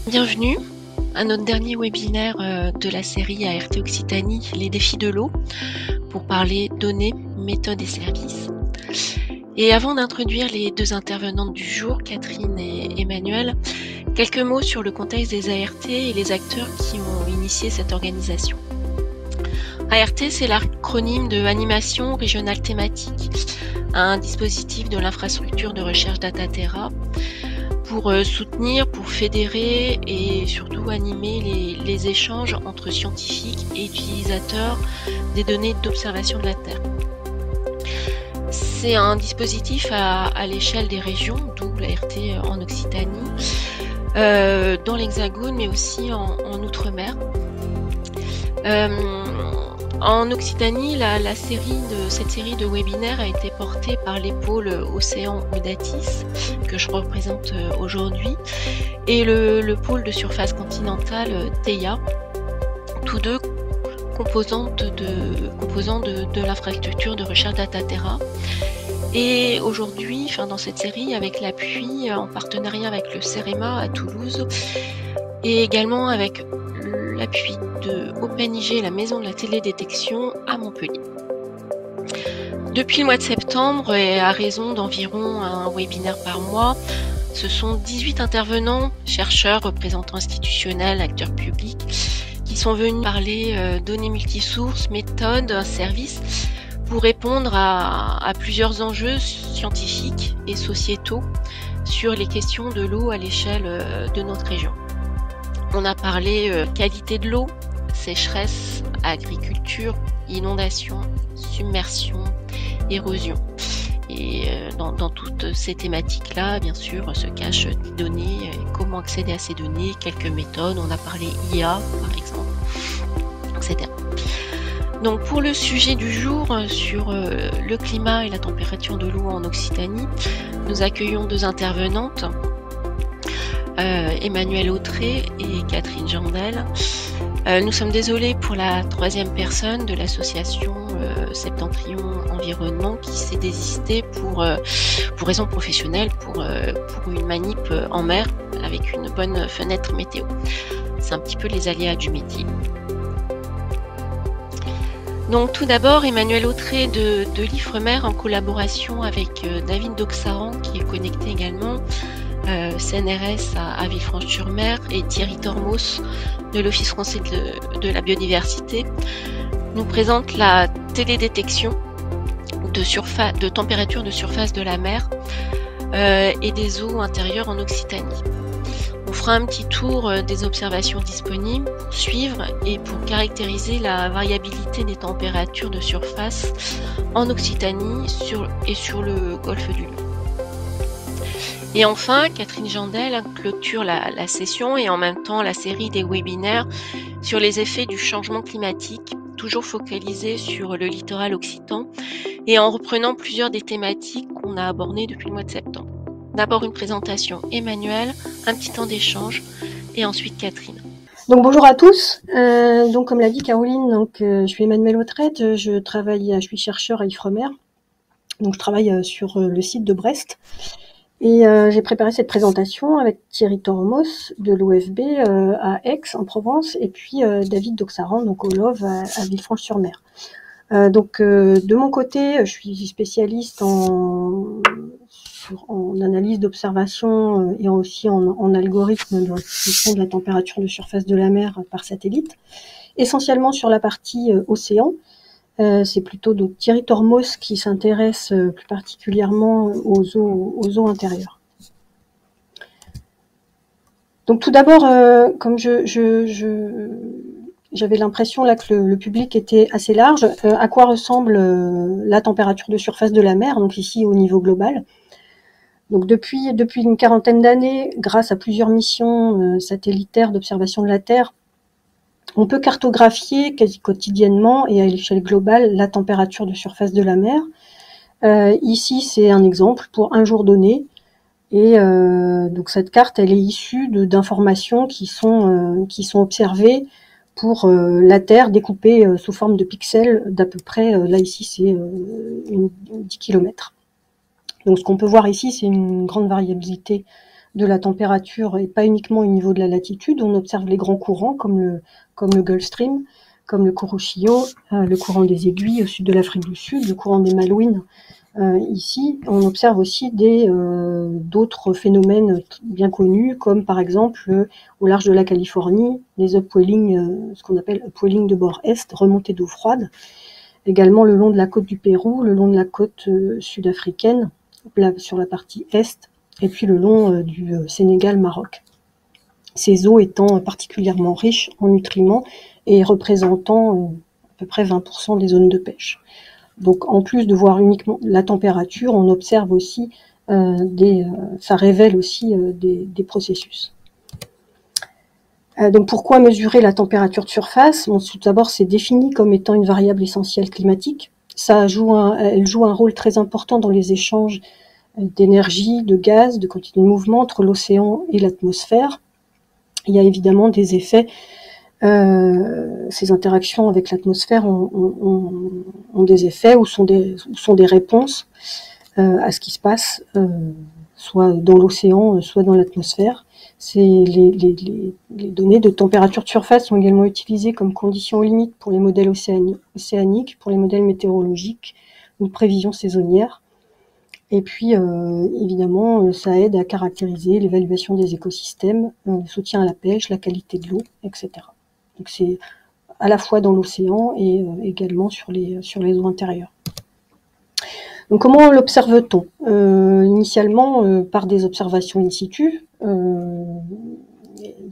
Bienvenue à notre dernier webinaire de la série ART Occitanie, les défis de l'eau, pour parler données, méthodes et services. Et avant d'introduire les deux intervenantes du jour, Catherine et Emmanuel, quelques mots sur le contexte des ART et les acteurs qui ont initié cette organisation. ART, c'est l'acronyme de Animation Régionale Thématique, un dispositif de l'infrastructure de recherche DataTerra, pour soutenir, pour fédérer et surtout animer les échanges entre scientifiques et utilisateurs des données d'observation de la Terre. C'est un dispositif à l'échelle des régions, d'où l'ART en Occitanie, dans l'Hexagone, mais aussi en Outre-mer. En Occitanie, cette série de webinaires a été portée par les pôles Océan Audatis, que je représente aujourd'hui, et le pôle de surface continentale TEIA, tous deux composants de l'infrastructure de recherche DataTerra. Et aujourd'hui, dans cette série, avec l'appui en partenariat avec le CEREMA à Toulouse, et également avec l'appui de OpenIG, la maison de la télédétection à Montpellier. Depuis le mois de septembre, et à raison d'environ un webinaire par mois, ce sont 18 intervenants, chercheurs, représentants institutionnels, acteurs publics, qui sont venus parler données multisources, méthodes, services, pour répondre à plusieurs enjeux scientifiques et sociétaux sur les questions de l'eau à l'échelle de notre région. On a parlé qualité de l'eau, sécheresse, agriculture, inondation, submersion, érosion. Et dans toutes ces thématiques-là, bien sûr, se cachent des données, comment accéder à ces données, quelques méthodes. On a parlé IA, par exemple, etc. Donc pour le sujet du jour, sur le climat et la température de l'eau en Occitanie, nous accueillons deux intervenantes, Emmanuel Autré et Catherine Jandel. Nous sommes désolés pour la troisième personne de l'association Septentrion Environnement qui s'est désistée pour raisons professionnelles, pour une manip en mer avec une bonne fenêtre météo. C'est un petit peu les aléas du métier. Donc tout d'abord, Emmanuel Autré de l'Ifremer en collaboration avec David Doxaran qui est connecté également, CNRS à Villefranche-sur-Mer, et Thierry Tormos de l'Office français de la biodiversité, nous présente la télédétection de température de surface de la mer et des eaux intérieures en Occitanie. On fera un petit tour des observations disponibles pour suivre et pour caractériser la variabilité des températures de surface en Occitanie et sur le golfe du Lion. Et enfin, Catherine Jandel clôture la session et en même temps la série des webinaires sur les effets du changement climatique, toujours focalisés sur le littoral occitan et en reprenant plusieurs des thématiques qu'on a abordées depuis le mois de septembre. D'abord une présentation Emmanuel, un petit temps d'échange et ensuite Catherine. Donc bonjour à tous. Donc comme l'a dit Caroline, je suis Emmanuel Autré, je suis chercheur à Ifremer. Donc je travaille sur le site de Brest. Et j'ai préparé cette présentation avec Thierry Tormos de l'OFB à Aix en Provence et puis David Doxaran donc au LOV à Villefranche-sur-Mer. De mon côté, je suis spécialiste en analyse d'observation et aussi en algorithme de restitution de la température de surface de la mer par satellite, essentiellement sur la partie océan. C'est plutôt donc Thierry Tormos qui s'intéresse plus particulièrement aux eaux intérieures. Donc tout d'abord, comme j'avais l'impression là que le public était assez large, à quoi ressemble la température de surface de la mer, donc ici au niveau global. Donc depuis une quarantaine d'années, grâce à plusieurs missions satellitaires d'observation de la Terre, on peut cartographier quasi quotidiennement et à l'échelle globale la température de surface de la mer. Ici, c'est un exemple pour un jour donné. Et donc cette carte, elle est issue d'informations qui sont observées pour la Terre découpée sous forme de pixels d'à peu près, là ici c'est 10 km. Donc ce qu'on peut voir ici, c'est une grande variabilité de la température et pas uniquement au niveau de la latitude. On observe les grands courants comme le Gulf Stream, comme le Kuroshio, le courant des aiguilles au sud de l'Afrique du Sud, le courant des Malouines. Ici, on observe aussi d'autres phénomènes bien connus, comme par exemple au large de la Californie, les upwelling, ce qu'on appelle upwelling de bord est, remontée d'eau froide. Également le long de la côte du Pérou, le long de la côte sud-africaine, sur la partie est, et puis le long du Sénégal-Maroc. Ces eaux étant particulièrement riches en nutriments et représentant à peu près 20% des zones de pêche. Donc en plus de voir uniquement la température, on observe aussi ça révèle aussi des processus. Donc pourquoi mesurer la température de surface? Bon, tout d'abord, c'est défini comme étant une variable essentielle climatique. Elle joue un rôle très important dans les échanges d'énergie, de gaz, de quantité de mouvement entre l'océan et l'atmosphère. Il y a évidemment des effets. Ces interactions avec l'atmosphère ont des effets ou sont des réponses à ce qui se passe, soit dans l'océan, soit dans l'atmosphère. Les données de température de surface sont également utilisées comme conditions limites pour les modèles océaniques, pour les modèles météorologiques ou de prévision saisonnière. Et puis, évidemment, ça aide à caractériser l'évaluation des écosystèmes, le soutien à la pêche, la qualité de l'eau, etc. Donc c'est à la fois dans l'océan et également sur les eaux intérieures. Donc comment l'observe-t-on? Initialement par des observations in situ. Il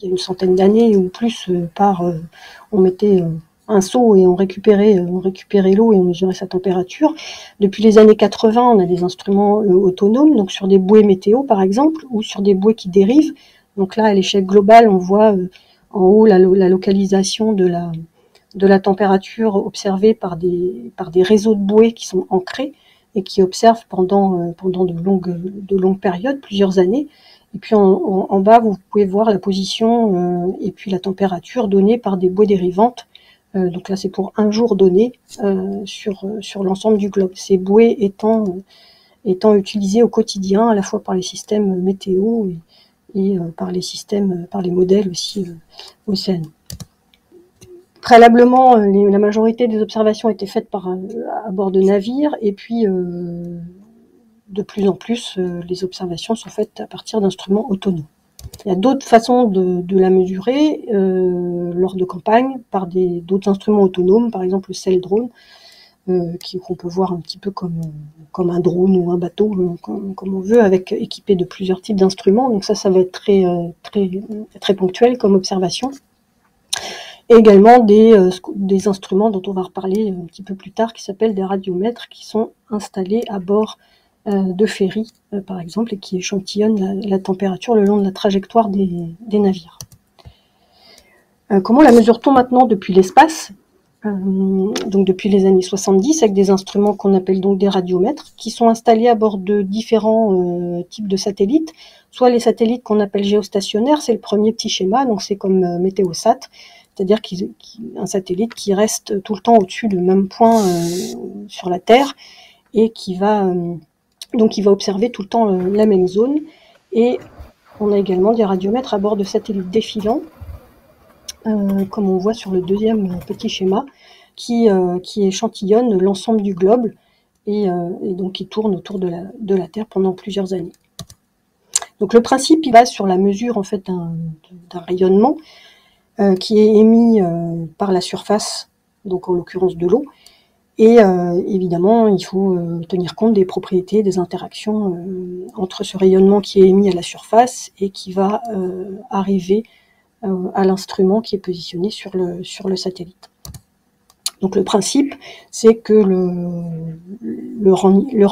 y a une centaine d'années ou plus, on mettait un seau et on récupérait l'eau et on mesurait sa température. Depuis les années 80, on a des instruments autonomes, donc sur des bouées météo par exemple, ou sur des bouées qui dérivent. Donc là, à l'échelle globale, on voit en haut la localisation de la température observée par des réseaux de bouées qui sont ancrés et qui observent pendant de longues périodes, plusieurs années. Et puis en bas, vous pouvez voir la position et puis la température donnée par des bouées dérivantes. Donc là, c'est pour un jour donné sur l'ensemble du globe. Ces bouées étant utilisées au quotidien, à la fois par les systèmes météo et par les modèles aussi océaniques. Préalablement, la majorité des observations étaient faites à bord de navires, et puis de plus en plus, les observations sont faites à partir d'instruments autonomes. Il y a d'autres façons de la mesurer lors de campagnes, par d'autres instruments autonomes, par exemple le Sail Drone, qu'on peut voir un petit peu comme un drone ou un bateau, comme on veut, équipé de plusieurs types d'instruments. Donc ça va être très ponctuel comme observation. Et également des instruments dont on va reparler un petit peu plus tard, qui s'appellent des radiomètres, qui sont installés à bord de ferries, par exemple, et qui échantillonnent la température le long de la trajectoire des navires. Comment la mesure-t-on maintenant depuis l'espace? Donc depuis les années 70, avec des instruments qu'on appelle donc des radiomètres, qui sont installés à bord de différents types de satellites. Soit les satellites qu'on appelle géostationnaires, c'est le premier petit schéma, donc c'est comme Météosat, c'est-à-dire un satellite qui reste tout le temps au-dessus du même point sur la Terre et qui va observer tout le temps la même zone. Et on a également des radiomètres à bord de satellites défilants, comme on voit sur le deuxième petit schéma, qui échantillonnent l'ensemble du globe et donc qui tournent autour de la Terre pendant plusieurs années. Donc le principe, il base sur la mesure en fait d'un rayonnement qui est émis par la surface, donc en l'occurrence de l'eau, et évidemment il faut tenir compte des propriétés, des interactions entre ce rayonnement qui est émis à la surface et qui va arriver à l'instrument qui est positionné sur le satellite. Donc le principe, c'est que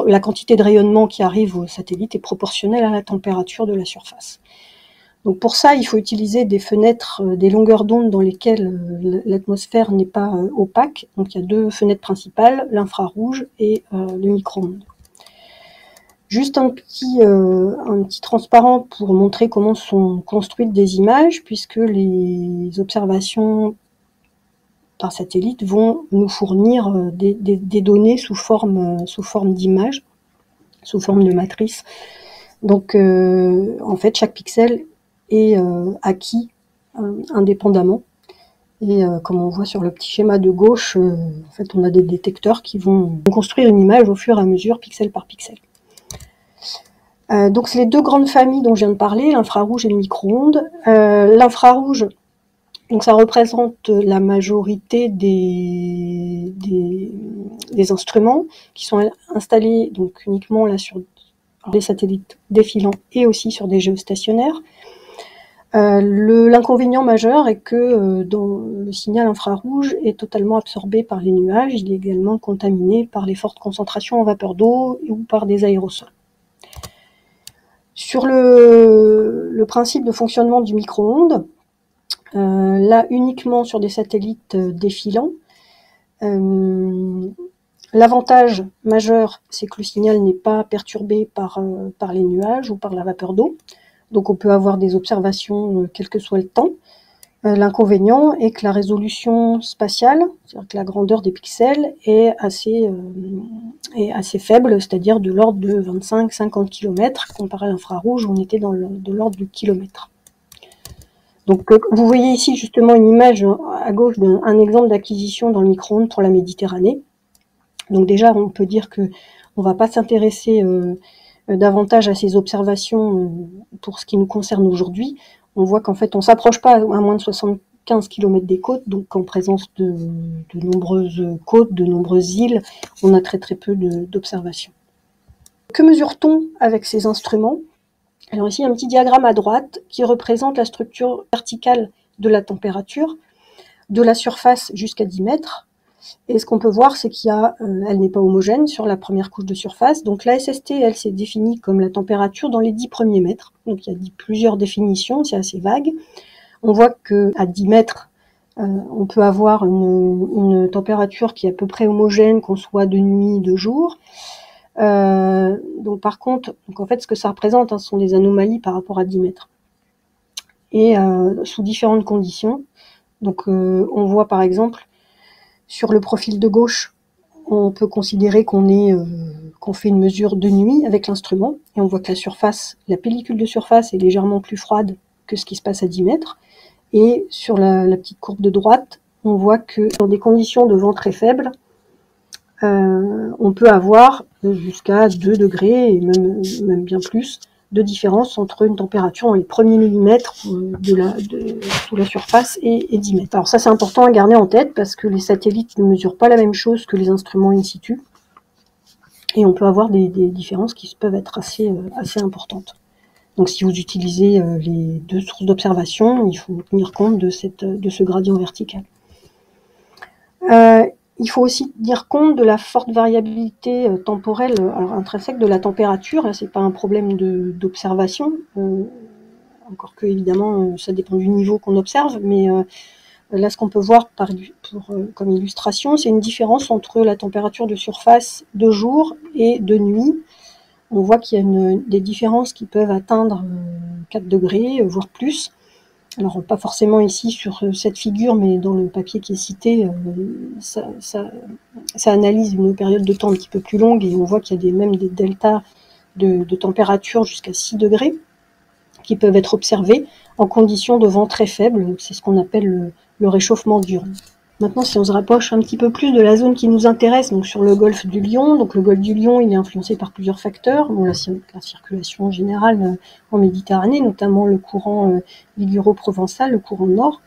la quantité de rayonnement qui arrive au satellite est proportionnelle à la température de la surface. Donc pour ça, il faut utiliser des fenêtres, des longueurs d'onde dans lesquelles l'atmosphère n'est pas opaque. Donc il y a deux fenêtres principales, l'infrarouge et le micro-ondes. Juste un petit transparent pour montrer comment sont construites des images, puisque les observations par satellite vont nous fournir des données sous forme d'images, sous forme de matrices. Donc en fait chaque pixel est acquis indépendamment. Et comme on voit sur le petit schéma de gauche, en fait, on a des détecteurs qui vont construire une image au fur et à mesure, pixel par pixel. Donc c'est les deux grandes familles dont je viens de parler, l'infrarouge et le micro-ondes. L'infrarouge, donc ça représente la majorité des instruments qui sont installés donc uniquement là sur des satellites défilants et aussi sur des géostationnaires. L'inconvénient majeur est que le signal infrarouge est totalement absorbé par les nuages. Il est également contaminé par les fortes concentrations en vapeur d'eau ou par des aérosols. Sur le principe de fonctionnement du micro-ondes, là uniquement sur des satellites défilants, l'avantage majeur, c'est que le signal n'est pas perturbé par les nuages ou par la vapeur d'eau. Donc on peut avoir des observations quel que soit le temps. L'inconvénient est que la résolution spatiale, c'est-à-dire que la grandeur des pixels est assez faible, c'est-à-dire de l'ordre de 25-50 km, comparé à l'infrarouge, on était de l'ordre du kilomètre. Donc vous voyez ici justement une image à gauche d'un exemple d'acquisition dans le micro-ondes pour la Méditerranée. Donc déjà on peut dire que on va pas s'intéresser davantage à ces observations pour ce qui nous concerne aujourd'hui. On voit qu'en fait on s'approche pas à moins de 75 km des côtes, donc en présence de nombreuses côtes, de nombreuses îles, on a très peu d'observations. Que mesure-t-on avec ces instruments? Alors ici un petit diagramme à droite qui représente la structure verticale de la température, de la surface jusqu'à 10 mètres. Et ce qu'on peut voir, c'est elle n'est pas homogène sur la première couche de surface. Donc la SST, elle s'est définie comme la température dans les 10 premiers mètres. Donc il y a plusieurs définitions, c'est assez vague. On voit qu'à 10 mètres, on peut avoir une température qui est à peu près homogène, qu'on soit de nuit, de jour. Donc par contre, en fait, ce que ça représente, ce sont des anomalies par rapport à 10 mètres. Et sous différentes conditions. Donc on voit par exemple sur le profil de gauche, on peut considérer qu'on fait une mesure de nuit avec l'instrument, et on voit que la pellicule de surface est légèrement plus froide que ce qui se passe à 10 mètres. Et sur la petite courbe de droite, on voit que dans des conditions de vent très faibles, on peut avoir jusqu'à 2 degrés, et même bien plus, de différence entre une température dans les premiers millimètres sous la surface et 10 mètres. Alors ça c'est important à garder en tête parce que les satellites ne mesurent pas la même chose que les instruments in situ et on peut avoir des différences qui peuvent être assez importantes. Donc si vous utilisez les deux sources d'observation, il faut tenir compte de ce gradient vertical. Il faut aussi tenir compte de la forte variabilité temporelle, alors intrinsèque de la température. Là, c'est pas un problème d'observation, encore que évidemment ça dépend du niveau qu'on observe, mais là ce qu'on peut voir comme illustration, c'est une différence entre la température de surface de jour et de nuit. On voit qu'il y a des différences qui peuvent atteindre 4 degrés, voire plus. Alors pas forcément ici sur cette figure, mais dans le papier qui est cité, ça analyse une période de temps un petit peu plus longue et on voit qu'il y a même des deltas de température jusqu'à 6 degrés qui peuvent être observés en conditions de vent très faible. C'est ce qu'on appelle le réchauffement diurne. Maintenant, si on se rapproche un petit peu plus de la zone qui nous intéresse, donc sur le golfe du Lion. Donc le golfe du Lion, il est influencé par plusieurs facteurs. Bon, la circulation générale en Méditerranée, notamment le courant liguro-provençal, le courant nord.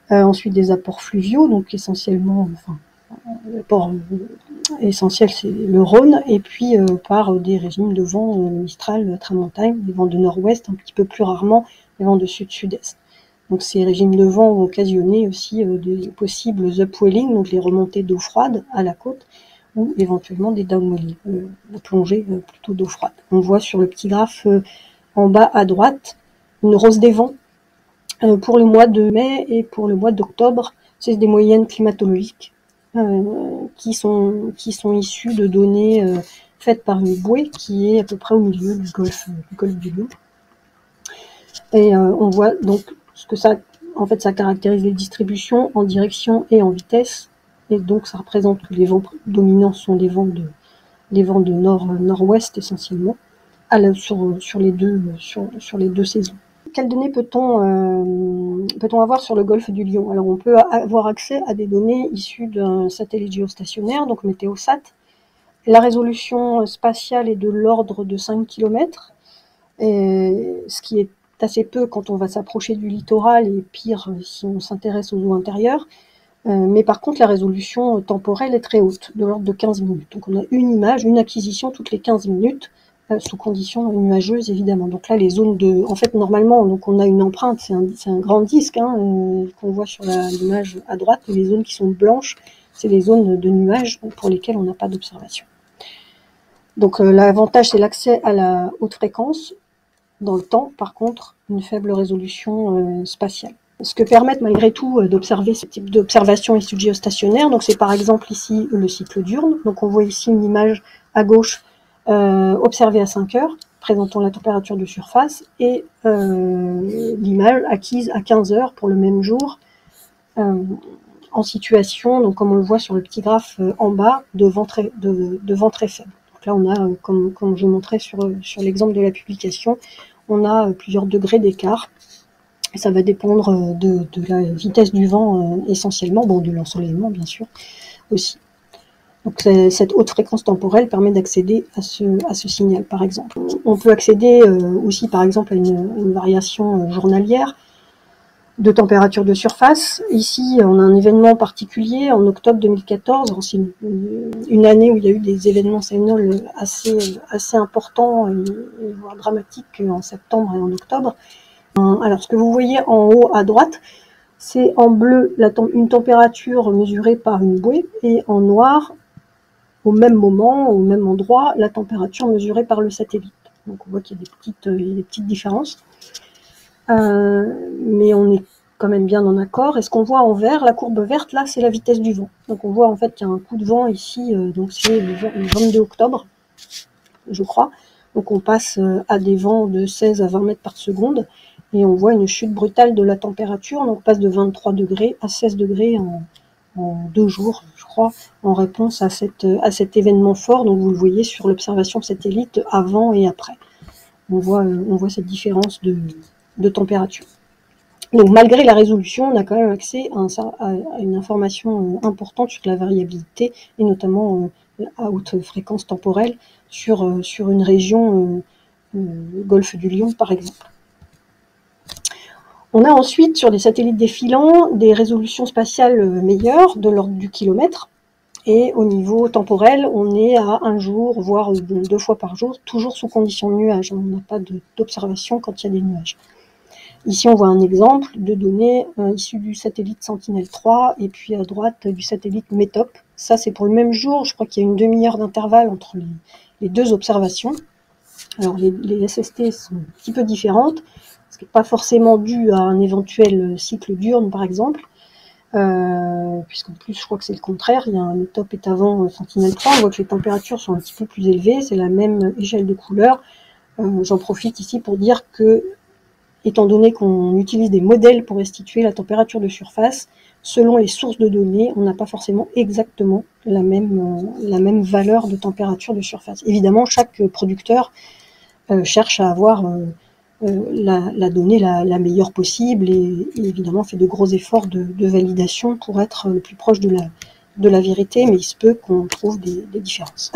Ensuite des apports fluviaux, donc essentiellement, l'apport essentiel c'est le Rhône, et puis par des régimes de vent Mistral, Tramontane, des vents de nord-ouest, un petit peu plus rarement les vents de sud-sud-est. Donc ces régimes de vent ont occasionné aussi des possibles upwelling, donc les remontées d'eau froide à la côte, ou éventuellement des downwelling, la plongée plutôt d'eau froide. On voit sur le petit graphe en bas à droite une rose des vents pour le mois de mai et pour le mois d'octobre. C'est des moyennes climatologiques qui sont issues de données faites par une bouée qui est à peu près au milieu du golfe du Lion. Et on voit donc ce que ça caractérise les distributions en direction et en vitesse, et donc ça représente que les vents dominants sont les vents de nord-nord-ouest essentiellement, sur les deux saisons. Quelles données peut-on avoir sur le golfe du Lion? Alors on peut avoir accès à des données issues d'un satellite géostationnaire, donc Météosat. La résolution spatiale est de l'ordre de 5 km, ce qui est assez peu quand on va s'approcher du littoral et pire si on s'intéresse aux eaux intérieures. Mais par contre, la résolution temporelle est très haute, de l'ordre de 15 minutes. Donc on a une acquisition toutes les 15 minutes, sous conditions nuageuses évidemment. Donc là, les zones en fait, normalement, donc on a une empreinte, c'est un grand disque qu'on voit sur l'image à droite. Et les zones qui sont blanches, c'est les zones de nuages pour lesquelles on n'a pas d'observation. Donc l'avantage, c'est l'accès à la haute fréquence dans le temps, par contre, une faible résolution spatiale. Ce que permettent malgré tout d'observer ce type d'observation issues géostationnaires, donc c'est par exemple ici le cycle diurne. Donc on voit ici une image à gauche observée à 5 heures, présentant la température de surface, et l'image acquise à 15 heures pour le même jour, en situation, donc comme on le voit sur le petit graphe en bas, de vent très faible. Donc là on a, comme je montrais sur l'exemple de la publication, on a plusieurs degrés d'écart. Ça va dépendre de la vitesse du vent essentiellement, bon, de l'ensoleillement bien sûr aussi. Donc cette haute fréquence temporelle permet d'accéder à ce signal par exemple. On peut accéder aussi par exemple à une variation journalière de température de surface. Ici on a un événement particulier en octobre 2014, c'est une année où il y a eu des événements séismiques assez importants, voire dramatiques en septembre et en octobre. Alors, ce que vous voyez en haut à droite, c'est en bleu une température mesurée par une bouée, et en noir, au même moment, au même endroit, la température mesurée par le satellite. Donc on voit qu'il y a des petites différences, mais on est quand même bien en accord. Et ce qu'on voit en vert, la courbe verte, là, c'est la vitesse du vent. Donc on voit en fait qu'il y a un coup de vent ici, donc c'est le 22 octobre, je crois. Donc on passe à des vents de 16 à 20 mètres par seconde, et on voit une chute brutale de la température. Donc on passe de 23 degrés à 16 degrés en 2 jours, je crois, en réponse à cet événement fort. Donc vous le voyez sur l'observation satellite avant et après. On voit cette différence de température. Donc malgré la résolution, on a quand même accès à une information importante sur la variabilité, et notamment à haute fréquence temporelle sur une région golfe du Lion par exemple. On a ensuite sur des satellites défilants des résolutions spatiales meilleures, de l'ordre du kilomètre, et au niveau temporel, on est à 1 jour, voire 2 fois par jour, toujours sous conditions de nuages. On n'a pas d'observation quand il y a des nuages. Ici, on voit un exemple de données issues du satellite Sentinel-3, et puis à droite du satellite METOP. Ça, c'est pour le même jour. Je crois qu'il y a une demi-heure d'intervalle entre les deux observations. Alors, les SST sont un petit peu différentes, ce qui n'est pas forcément dû à un éventuel cycle diurne, par exemple, puisqu'en plus, je crois que c'est le contraire. Il y a un METOP est avant Sentinel-3. On voit que les températures sont un petit peu plus élevées. C'est la même échelle de couleur. J'en profite ici pour dire que, étant donné qu'on utilise des modèles pour restituer la température de surface, selon les sources de données, on n'a pas forcément exactement la même valeur de température de surface. Évidemment, chaque producteur cherche à avoir la donnée la meilleure possible, et évidemment fait de gros efforts de validation pour être le plus proche de la vérité, mais il se peut qu'on trouve des différences.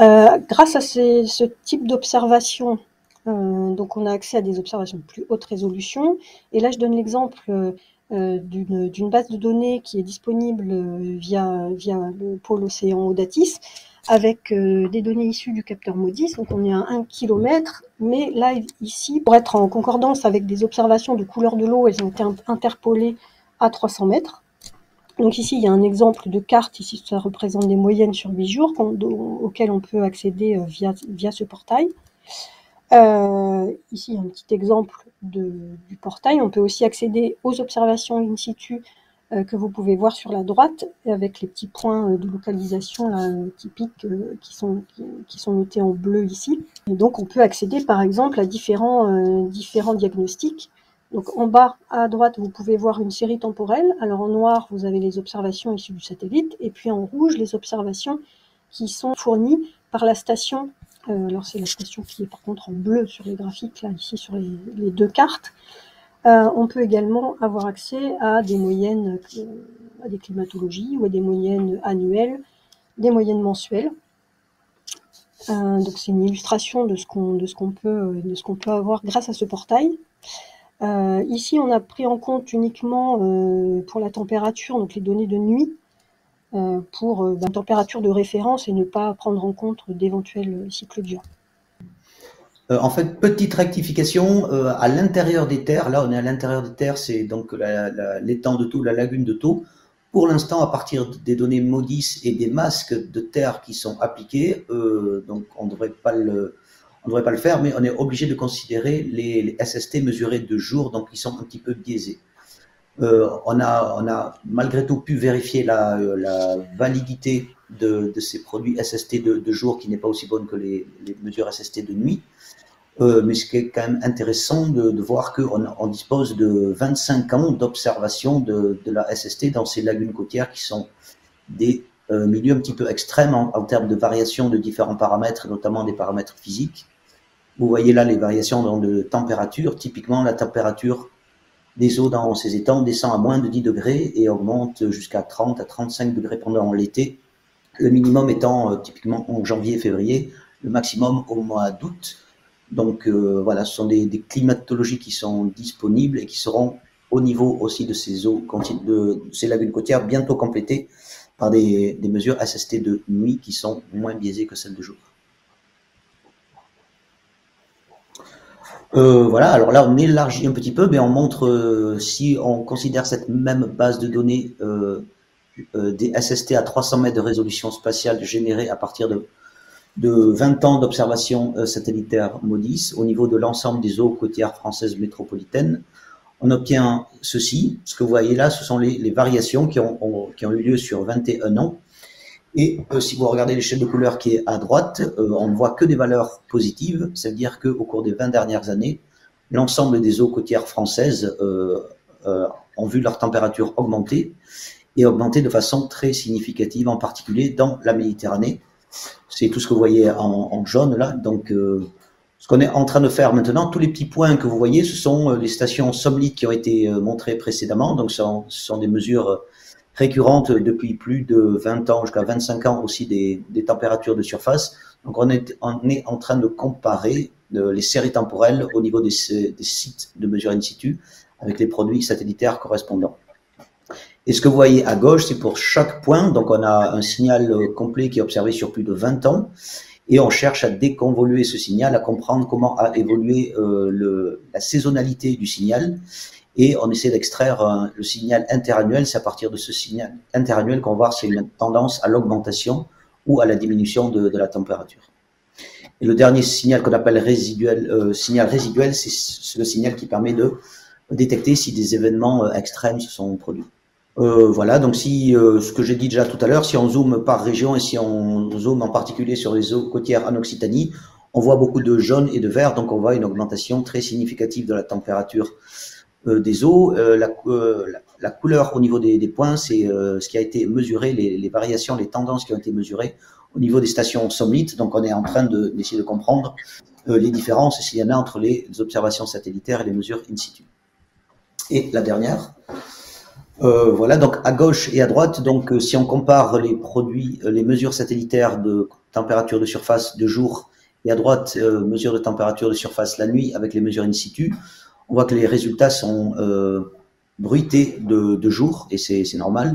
Grâce à ce type d'observation, donc on a accès à des observations de plus haute résolution, et là je donne l'exemple d'une base de données qui est disponible via le pôle océan Audatis, avec des données issues du capteur MODIS. Donc on est à 1 km, mais là ici, pour être en concordance avec des observations de couleur de l'eau, elles ont été interpolées à 300 mètres. Donc ici, il y a un exemple de carte, ici ça représente des moyennes sur 8 jours, auxquelles on peut accéder via ce portail. Ici, il y a un petit exemple du portail. On peut aussi accéder aux observations in situ que vous pouvez voir sur la droite, avec les petits points de localisation là, typiques qui sont notés en bleu ici. Et donc on peut accéder par exemple à différents diagnostics. Donc en bas à droite, vous pouvez voir une série temporelle. Alors en noir, vous avez les observations issues du satellite, et puis en rouge, les observations qui sont fournies par la station Alors c'est la station qui est par contre en bleu sur les graphiques, là, ici sur les deux cartes. On peut également avoir accès à des moyennes, à des climatologies ou à des moyennes annuelles, des moyennes mensuelles. Donc c'est une illustration de ce qu'on peut avoir grâce à ce portail. Ici, on a pris en compte uniquement pour la température, donc les données de nuit, pour la température de référence et ne pas prendre en compte d'éventuels cycles durs. En fait, petite rectification, à l'intérieur des terres, là on est à l'intérieur des terres, c'est donc l'étang de Thau, la lagune de Thau. Pour l'instant, à partir des données MODIS et des masques de terre qui sont appliqués, donc on ne devrait pas le faire, mais on est obligé de considérer les SST mesurés de jour, donc ils sont un petit peu biaisés. On a malgré tout pu vérifier la validité de ces produits SST de jour qui n'est pas aussi bonne que les mesures SST de nuit. Mais ce qui est quand même intéressant de voir qu'on dispose de 25 ans d'observation de la SST dans ces lagunes côtières qui sont des milieux un petit peu extrêmes en termes de variation de différents paramètres, notamment des paramètres physiques. Vous voyez là les variations dans de température. Typiquement, la température des eaux dans ces étangs descend à moins de 10 degrés et augmente jusqu'à 30 à 35 degrés pendant l'été. Le minimum étant typiquement en janvier-février, le maximum au mois d'août. Donc voilà, ce sont des climatologies qui sont disponibles et qui seront au niveau aussi de ces eaux, de ces lagunes côtières, bientôt complétées par des mesures SST de nuit qui sont moins biaisées que celles de jour. Voilà, alors là on élargit un petit peu, mais on montre si on considère cette même base de données des SST à 300 mètres de résolution spatiale générée à partir de 20 ans d'observation satellitaire MODIS au niveau de l'ensemble des eaux côtières françaises métropolitaines. On obtient ceci. Ce que vous voyez là, ce sont les variations qui ont eu lieu sur 21 ans. Et si vous regardez l'échelle de couleur qui est à droite, on ne voit que des valeurs positives. Ça veut dire qu'au cours des 20 dernières années, l'ensemble des eaux côtières françaises ont vu leur température augmenter et augmenter de façon très significative, en particulier dans la Méditerranée. C'est tout ce que vous voyez en jaune là. Donc, ce qu'on est en train de faire maintenant, tous les petits points que vous voyez, ce sont les stations SOMLIT qui ont été montrées précédemment. Donc, ce sont des mesures récurrentes depuis plus de 20 ans jusqu'à 25 ans aussi des températures de surface. Donc, on est en train de comparer les séries temporelles au niveau des sites de mesure in situ avec les produits satellitaires correspondants. Et ce que vous voyez à gauche, c'est pour chaque point. Donc, on a un signal complet qui est observé sur plus de 20 ans. Et on cherche à déconvoluer ce signal, à comprendre comment a évolué la saisonnalité du signal. Et on essaie d'extraire le signal interannuel. C'est à partir de ce signal interannuel qu'on va voir s'il y a une tendance à l'augmentation ou à la diminution de la température. Et le dernier signal qu'on appelle signal résiduel, c'est le signal qui permet de détecter si des événements extrêmes se sont produits. Voilà, donc si ce que j'ai dit déjà tout à l'heure, si on zoome par région et si on zoome en particulier sur les eaux côtières en Occitanie, on voit beaucoup de jaune et de vert, donc on voit une augmentation très significative de la température des eaux. La couleur au niveau des points, c'est ce qui a été mesuré, les variations, les tendances qui ont été mesurées au niveau des stations SOMLIT. Donc on est en train d'essayer de comprendre les différences, s'il y en a entre les observations satellitaires et les mesures in situ. Et la dernière. Voilà, donc à gauche et à droite, donc si on compare les produits, les mesures satellitaires de température de surface de jour, et à droite, mesures de température de surface la nuit avec les mesures in situ, on voit que les résultats sont bruités de jour, et c'est normal,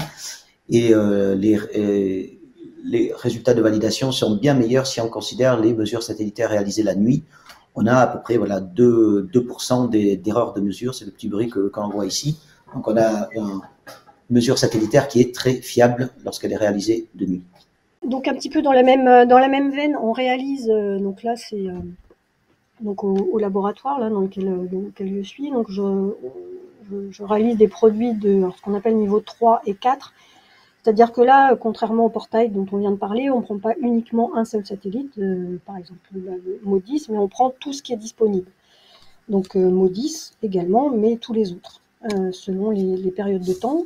et les résultats de validation sont bien meilleurs si on considère les mesures satellitaires réalisées la nuit. On a à peu près voilà, 2% d'erreurs de mesure, c'est le petit bruit qu'on voit ici. Donc on a une mesure satellitaire qui est très fiable lorsqu'elle est réalisée de nuit. Donc un petit peu dans la même veine, on réalise, donc là c'est donc au laboratoire là, dans lequel je suis, donc je réalise des produits de ce qu'on appelle niveau 3 et 4. C'est-à-dire que là, contrairement au portail dont on vient de parler, on ne prend pas uniquement un seul satellite, par exemple le MODIS, mais on prend tout ce qui est disponible. Donc MODIS également, mais tous les autres, selon les périodes de temps.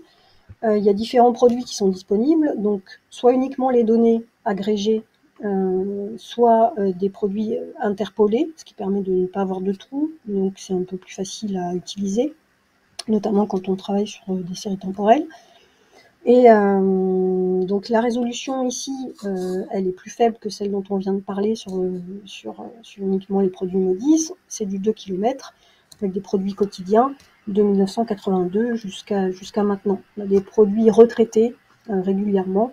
Il y a différents produits qui sont disponibles, donc soit uniquement les données agrégées soit des produits interpolés, ce qui permet de ne pas avoir de trous, donc c'est un peu plus facile à utiliser, notamment quand on travaille sur des séries temporelles. Et donc la résolution ici, elle est plus faible que celle dont on vient de parler sur uniquement les produits Modis. C'est du 2 km avec des produits quotidiens de 1982 jusqu'à maintenant. On a des produits retraités régulièrement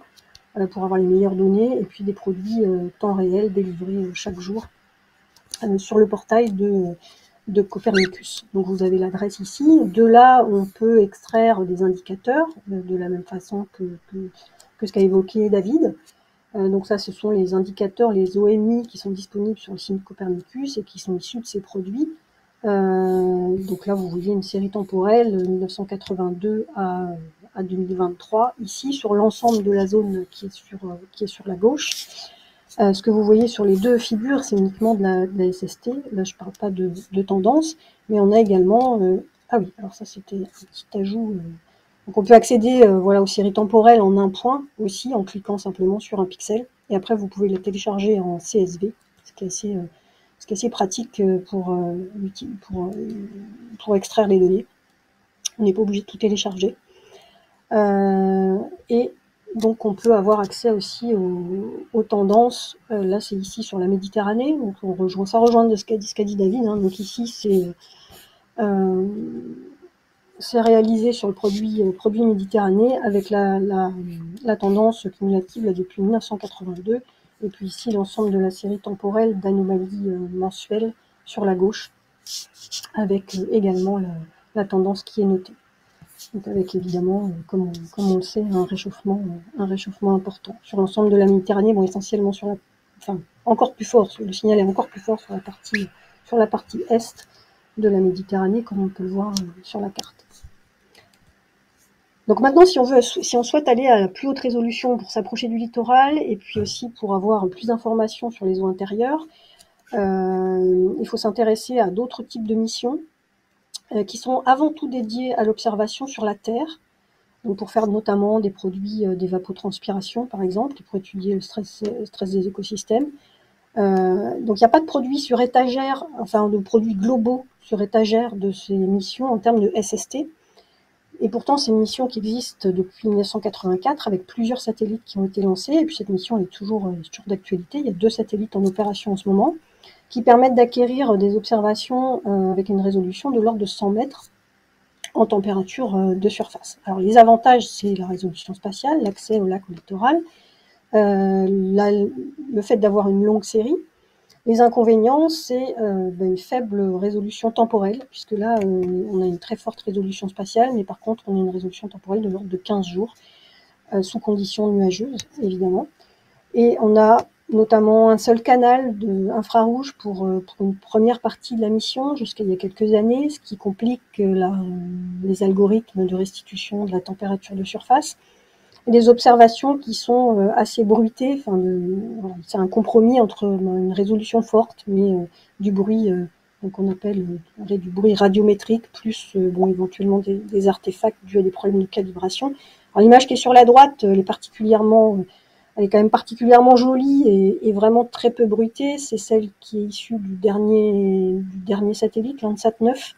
pour avoir les meilleures données, et puis des produits temps réel délivrés chaque jour sur le portail de Copernicus. Donc vous avez l'adresse ici. De là, on peut extraire des indicateurs de la même façon que ce qu'a évoqué David. Donc ça, ce sont les indicateurs, les OMI qui sont disponibles sur le site Copernicus et qui sont issus de ces produits. Donc là, vous voyez une série temporelle 1982 à 2023, ici sur l'ensemble de la zone qui est sur la gauche. Ce que vous voyez sur les deux figures, c'est uniquement de la SST. Là, je ne parle pas de tendance, mais on a également... ah oui, alors ça, c'était un petit ajout. Donc, on peut accéder voilà, aux séries temporelles en un point aussi, en cliquant simplement sur un pixel. Et après, vous pouvez la télécharger en CSV, ce qui est assez pratique pour extraire les données. On n'est pas obligé de tout télécharger. Et donc on peut avoir accès aussi aux tendances. Là, c'est ici sur la Méditerranée. Donc ça rejoint ce qu'a dit David. Hein. Donc ici, c'est réalisé sur le produit Méditerranée avec la tendance cumulative là, depuis 1982. Et puis ici, l'ensemble de la série temporelle d'anomalies mensuelles sur la gauche, avec également la tendance qui est notée. Donc avec évidemment, comme on le sait, un réchauffement important. Sur l'ensemble de la Méditerranée, bon, essentiellement encore plus fort, le signal est encore plus fort sur la partie est de la Méditerranée, comme on peut le voir sur la carte. Donc maintenant, si on souhaite aller à la plus haute résolution pour s'approcher du littoral, et puis aussi pour avoir plus d'informations sur les eaux intérieures, il faut s'intéresser à d'autres types de missions qui sont avant tout dédiées à l'observation sur la Terre, donc pour faire notamment des produits d'évapotranspiration, par exemple, pour étudier le stress des écosystèmes. Donc il n'y a pas de produits sur étagère, enfin de produits globaux sur étagère de ces missions en termes de SST. Et pourtant, c'est une mission qui existe depuis 1984 avec plusieurs satellites qui ont été lancés. Et puis cette mission est toujours d'actualité. Il y a 2 satellites en opération en ce moment qui permettent d'acquérir des observations avec une résolution de l'ordre de 100 mètres en température de surface. Alors les avantages, c'est la résolution spatiale, l'accès au lac, au littoral, le fait d'avoir une longue série. Les inconvénients, c'est une faible résolution temporelle, puisque là, on a une très forte résolution spatiale, mais par contre, on a une résolution temporelle de l'ordre de 15 jours, sous conditions nuageuses, évidemment. Et on a notamment un seul canal infrarouge pour une première partie de la mission, jusqu'à il y a quelques années, ce qui complique les algorithmes de restitution de la température de surface. Des observations qui sont assez bruitées. Voilà, c'est un compromis entre une résolution forte, mais du bruit, qu'on appelle du bruit radiométrique, plus éventuellement des artefacts dus à des problèmes de calibration. Alors, l'image qui est sur la droite, elle est quand même particulièrement jolie et vraiment très peu bruitée. C'est celle qui est issue du dernier satellite, Landsat 9,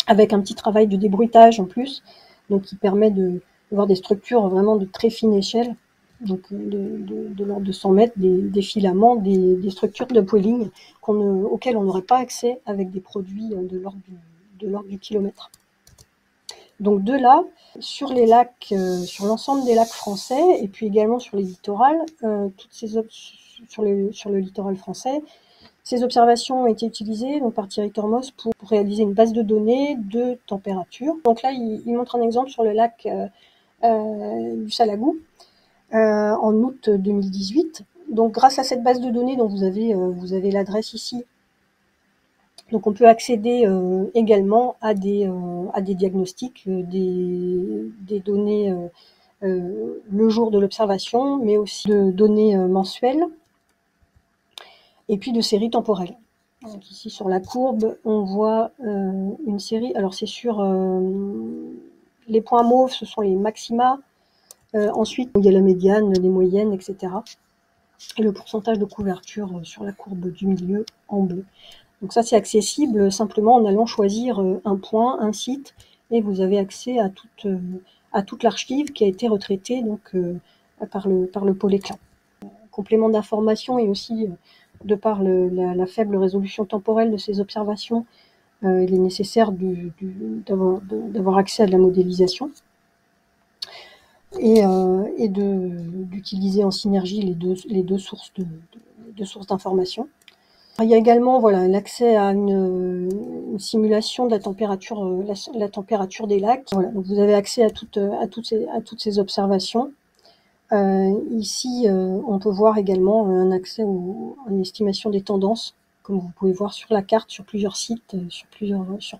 avec un petit travail de débruitage en plus, donc qui permet de voir des structures vraiment de très fine échelle, donc de l'ordre de 100 mètres, des filaments, des structures de d'upwelling auxquelles on n'aurait pas accès avec des produits de l'ordre du kilomètre. Donc de là, sur les lacs, sur l'ensemble des lacs français, et puis également sur les littorales, sur le littoral français, ces observations ont été utilisées donc, par Thierry Tormos pour réaliser une base de données de température. Donc là, il montre un exemple sur le lac du Salagou en août 2018. Donc grâce à cette base de données dont vous avez l'adresse ici, donc on peut accéder également à des diagnostics, des données le jour de l'observation, mais aussi de données mensuelles, et puis de séries temporelles. Donc ici sur la courbe, on voit une série. Alors c'est sur les points mauves, ce sont les maxima. Ensuite, il y a la médiane, les moyennes, etc. et le pourcentage de couverture sur la courbe du milieu en bleu. Donc ça, c'est accessible simplement en allant choisir un point, un site, et vous avez accès à toute l'archive qui a été retraitée donc, par le pôle éclat. Complément d'information et aussi de par la faible résolution temporelle de ces observations, il est nécessaire d'avoir accès à de la modélisation et d'utiliser en synergie les deux sources d'information. Il y a également l'accès à une simulation de la température des lacs. Voilà, donc vous avez accès à toutes ces observations. Ici, on peut voir également un accès à une estimation des tendances, comme vous pouvez voir sur la carte, sur plusieurs sites, sur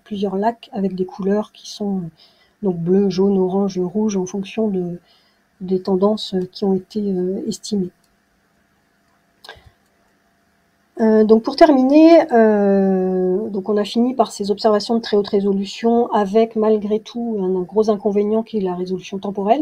plusieurs lacs, avec des couleurs qui sont donc bleu, jaune, orange, rouge, en fonction des tendances qui ont été estimées. Donc pour terminer, donc on a fini par ces observations de très haute résolution avec malgré tout un gros inconvénient qui est la résolution temporelle.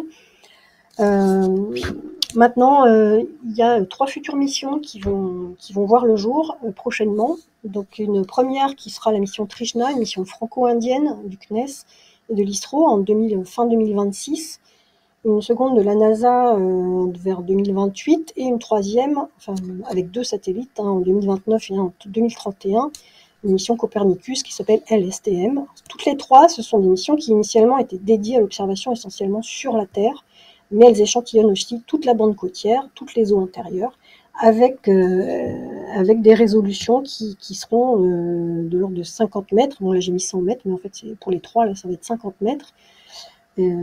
Maintenant, il y a 3 futures missions qui vont voir le jour prochainement. Donc une première qui sera la mission Trishna, une mission franco-indienne du CNES et de l'ISRO en fin 2026. Une seconde de la NASA vers 2028 et une troisième, enfin avec 2 satellites, en 2029 et en 2031, une mission Copernicus qui s'appelle LSTM. Toutes les 3, ce sont des missions qui initialement étaient dédiées à l'observation essentiellement sur la Terre, mais elles échantillonnent aussi toute la bande côtière, toutes les eaux intérieures, avec des résolutions qui seront de l'ordre de 50 mètres. Bon là j'ai mis 100 mètres, mais en fait pour les 3, là ça va être 50 mètres,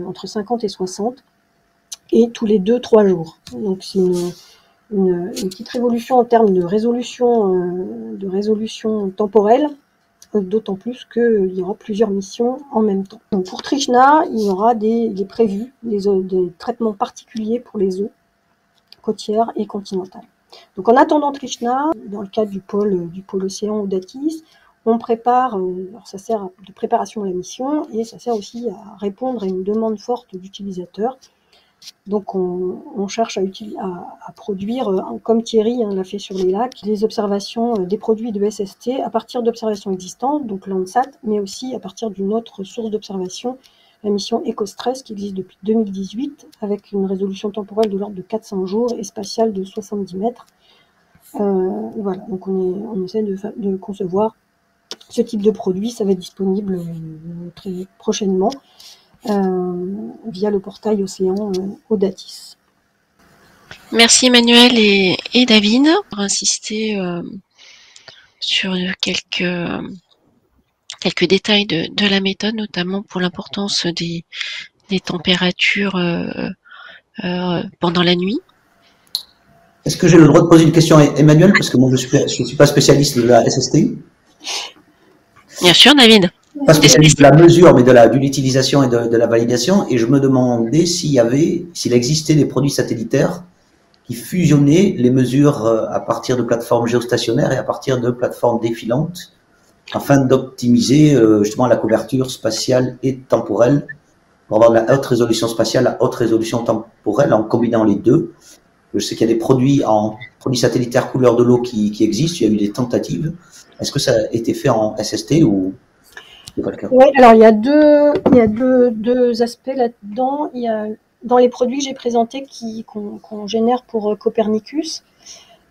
entre 50 et 60. Et tous les 2-3 jours. Donc c'est une petite révolution en termes de résolution temporelle, d'autant plus qu'il y aura plusieurs missions en même temps. Donc pour Trishna, il y aura des traitements particuliers pour les eaux côtières et continentales. Donc en attendant Trishna, dans le cadre du pôle océan Audatis, on prépare, alors ça sert de préparation à la mission et ça sert aussi à répondre à une demande forte d'utilisateurs. Donc on cherche à produire, comme Thierry l'a fait sur les lacs, des observations des produits de SST à partir d'observations existantes, donc Landsat, mais aussi à partir d'une autre source d'observation, la mission EcoStress qui existe depuis 2018 avec une résolution temporelle de l'ordre de 400 jours et spatiale de 70 mètres. Voilà, donc on essaie de concevoir ce type de produit, ça va être disponible très prochainement. Via le portail Océan Audatis. Merci Emmanuel et David pour insister sur quelques détails de la méthode, notamment pour l'importance des températures pendant la nuit. Est-ce que j'ai le droit de poser une question à Emmanuel, parce que moi je suis pas spécialiste de la SST. Bien sûr, David. Pas spécialiste de la mesure, mais de l'utilisation et de la validation. Et je me demandais s'il existait des produits satellitaires qui fusionnaient les mesures à partir de plateformes géostationnaires et à partir de plateformes défilantes, afin d'optimiser justement la couverture spatiale et temporelle, pour avoir de la haute résolution spatiale, la haute résolution temporelle, en combinant les deux. Je sais qu'il y a des produits satellitaires couleur de l'eau qui existent, il y a eu des tentatives. Est-ce que ça a été fait en SST ou c'est pas le cas? Oui, alors il y a deux aspects là-dedans. Il y a dans les produits que j'ai présentés qu'on génère pour Copernicus.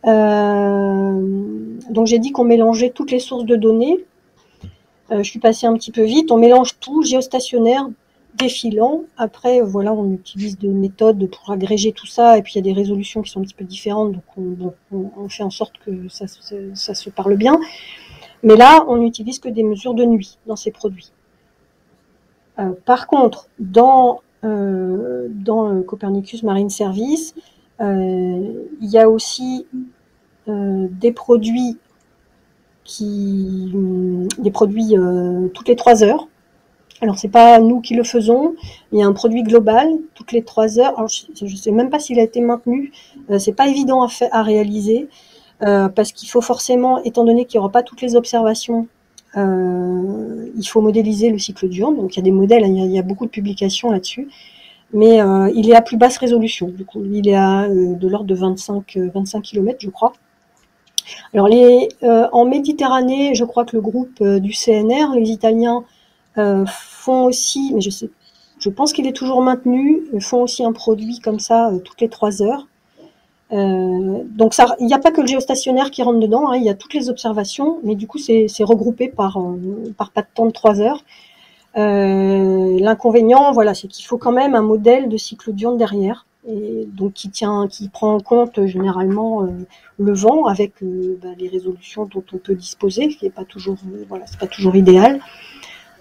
Donc j'ai dit qu'on mélangeait toutes les sources de données. Je suis passée un petit peu vite. On mélange tout, géostationnaire, défilant. Après, voilà, on utilise des méthodes pour agréger tout ça. Et puis il y a des résolutions qui sont un petit peu différentes. Donc on fait en sorte que ça se parle bien. Mais là, on n'utilise que des mesures de nuit dans ces produits. Par contre, dans Copernicus Marine Service, il y a aussi des produits toutes les 3 heures. Alors, c'est pas nous qui le faisons. Il y a un produit global toutes les 3 heures. Alors, je sais même pas s'il a été maintenu. C'est pas évident à réaliser. Parce qu'il faut forcément, étant donné qu'il n'y aura pas toutes les observations, il faut modéliser le cycle diurne. Donc il y a des modèles, il y a beaucoup de publications là-dessus. mais il est à plus basse résolution. Du coup, il est à de l'ordre de 25 km, je crois. Alors en Méditerranée, je crois que le groupe du CNR, les Italiens, font aussi, mais je pense qu'il est toujours maintenu, font aussi un produit comme ça toutes les 3 heures. Donc il n'y a pas que le géostationnaire qui rentre dedans, hein, il y a toutes les observations, mais du coup c'est regroupé par pas de temps de 3 heures. L'inconvénient, voilà, c'est qu'il faut quand même un modèle de cycle diurne derrière, et donc qui prend en compte généralement le vent avec les résolutions dont on peut disposer, qui n'est pas toujours, c'est pas toujours idéal.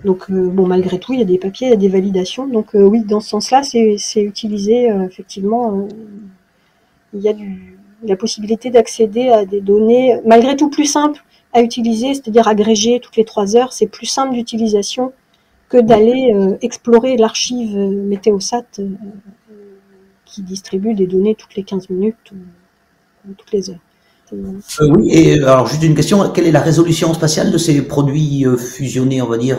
Donc malgré tout, il y a des papiers, il y a des validations. Donc oui, dans ce sens-là, c'est utilisé effectivement. Il y a la possibilité d'accéder à des données malgré tout plus simples à utiliser, c'est-à-dire agrégées toutes les 3 heures. C'est plus simple d'utilisation que d'aller explorer l'archive Météosat qui distribue des données toutes les 15 minutes ou toutes les heures. Oui, et alors juste une question, quelle est la résolution spatiale de ces produits fusionnés, on va dire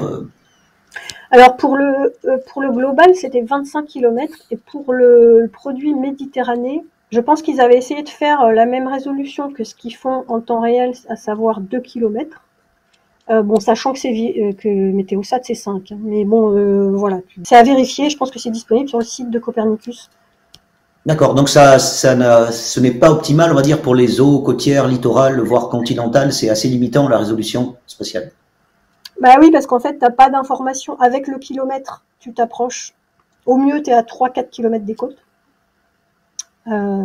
Alors pour le global, c'était 25 km, et pour le produit Méditerranée, je pense qu'ils avaient essayé de faire la même résolution que ce qu'ils font en temps réel, à savoir 2 km. Sachant que Météosat c'est 5, hein. Mais voilà, c'est à vérifier. Je pense que c'est disponible sur le site de Copernicus. D'accord, donc ce n'est pas optimal, on va dire, pour les eaux côtières, littorales, voire continentales, c'est assez limitant la résolution spatiale. Bah oui, parce qu'en fait, tu n'as pas d'information. Avec le kilomètre, tu t'approches. Au mieux, tu es à 3-4 km des côtes.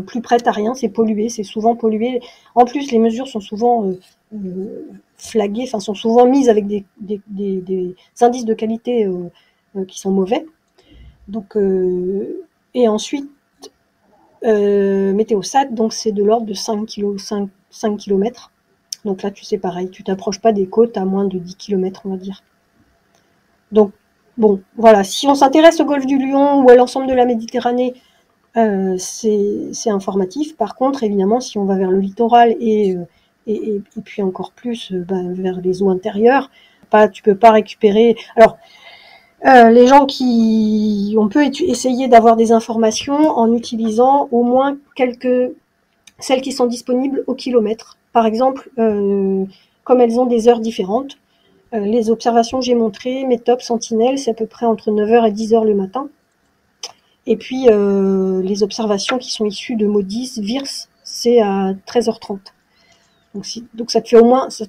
Plus près, tu n'as rien, c'est pollué, c'est souvent pollué. En plus, les mesures sont souvent flaguées, enfin, sont souvent mises avec des indices de qualité qui sont mauvais. Donc, et ensuite, Météosat, donc c'est de l'ordre de 5 km. Donc là, tu sais, pareil, tu t'approches pas des côtes à moins de 10 km, on va dire. Donc, bon, voilà, si on s'intéresse au golfe du Lion ou à l'ensemble de la Méditerranée, c'est informatif. Par contre, évidemment, si on va vers le littoral et puis encore plus vers les eaux intérieures, tu peux pas récupérer. Alors, les gens on peut essayer d'avoir des informations en utilisant au moins celles qui sont disponibles au kilomètre. Par exemple, comme elles ont des heures différentes, les observations que j'ai montrées, Métop, Sentinelle, c'est à peu près entre 9h et 10h le matin. Et puis, les observations qui sont issues de MODIS, VIRS, c'est à 13h30. Donc ça te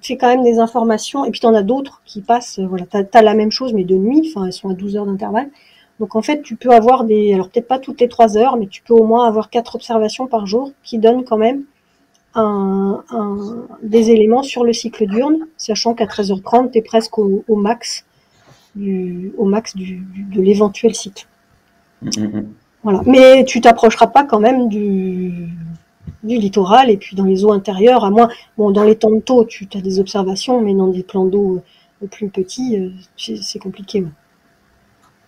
fait quand même des informations. Et puis tu en as d'autres qui passent, voilà, t'as la même chose mais de nuit, enfin elles sont à 12 heures d'intervalle. Donc en fait tu peux avoir alors peut-être pas toutes les 3 heures, mais tu peux au moins avoir 4 observations par jour qui donnent quand même des éléments sur le cycle diurne, sachant qu'à 13h30 t'es presque au max de l'éventuel cycle. Voilà. Mais tu t'approcheras pas quand même du littoral, et puis dans les eaux intérieures, à moins, dans les temps de taux, tu as des observations, mais dans des plans d'eau plus petits, c'est compliqué. Ouais.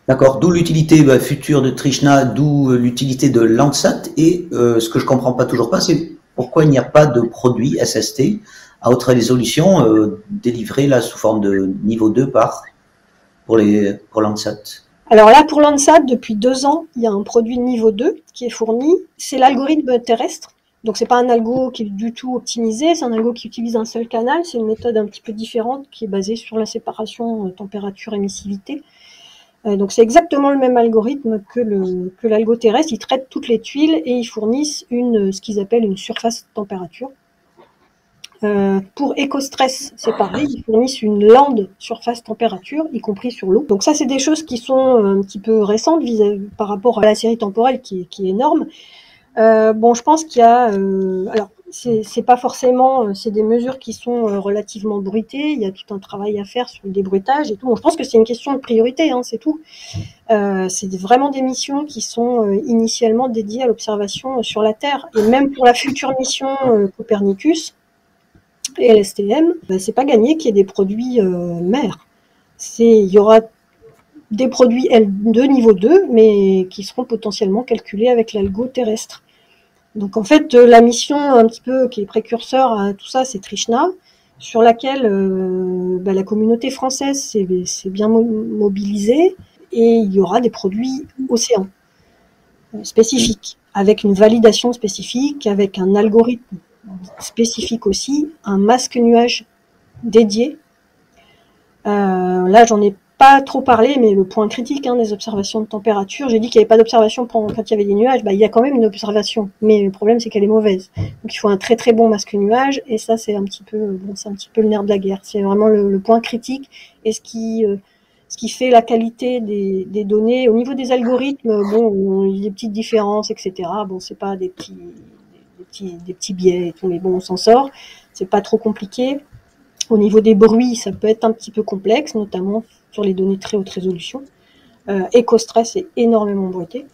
D'accord, d'où l'utilité future de Trishna, d'où l'utilité de Landsat, et ce que je comprends pas toujours pas, c'est pourquoi il n'y a pas de produit SST à haute résolution délivré là sous forme de niveau 2 pour Landsat. Alors là, pour Landsat, depuis 2 ans, il y a un produit niveau 2 qui est fourni. C'est l'algorithme terrestre. Donc c'est pas un algo qui est du tout optimisé, c'est un algo qui utilise un seul canal. C'est une méthode un petit peu différente qui est basée sur la séparation température-émissivité. Donc c'est exactement le même algorithme que l'algo terrestre. Ils traitent toutes les tuiles et ils fournissent ce qu'ils appellent une surface température. Pour éco-stress, c'est pareil, ils fournissent une lande surface température, y compris sur l'eau. Donc ça, c'est des choses qui sont un petit peu récentes par rapport à la série temporelle qui est énorme. Je pense qu'il y a... alors, c'est pas forcément... c'est des mesures qui sont relativement bruitées. Il y a tout un travail à faire sur le débruitage et tout. Je pense que c'est une question de priorité, hein, c'est tout. C'est vraiment des missions qui sont initialement dédiées à l'observation sur la Terre. Et même pour la future mission Copernicus et LSTM, c'est pas gagné qu'il y ait des produits mer. Il y aura des produits L2 niveau 2, mais qui seront potentiellement calculés avec l'algo terrestre. Donc en fait, la mission un petit peu qui est précurseur à tout ça, c'est Trishna, sur laquelle la communauté française s'est bien mobilisée, et il y aura des produits océans. spécifique, avec une validation spécifique, avec un algorithme spécifique aussi, un masque nuage dédié. Là, j'en ai pas trop parlé, mais le point critique des observations de température, j'ai dit qu'il n'y avait pas d'observation quand il y avait des nuages, il y a quand même une observation, mais le problème c'est qu'elle est mauvaise. Donc il faut un très très bon masque nuage, et ça c'est un petit peu le nerf de la guerre. C'est vraiment le point critique, et ce qui fait la qualité des données. Au niveau des algorithmes, il y a des petites différences, etc. Bon, c'est pas des petits biais et tout, mais bon, on s'en sort. C'est pas trop compliqué. Au niveau des bruits, ça peut être un petit peu complexe, notamment sur les données très haute résolution. EcoStress est énormément bruité,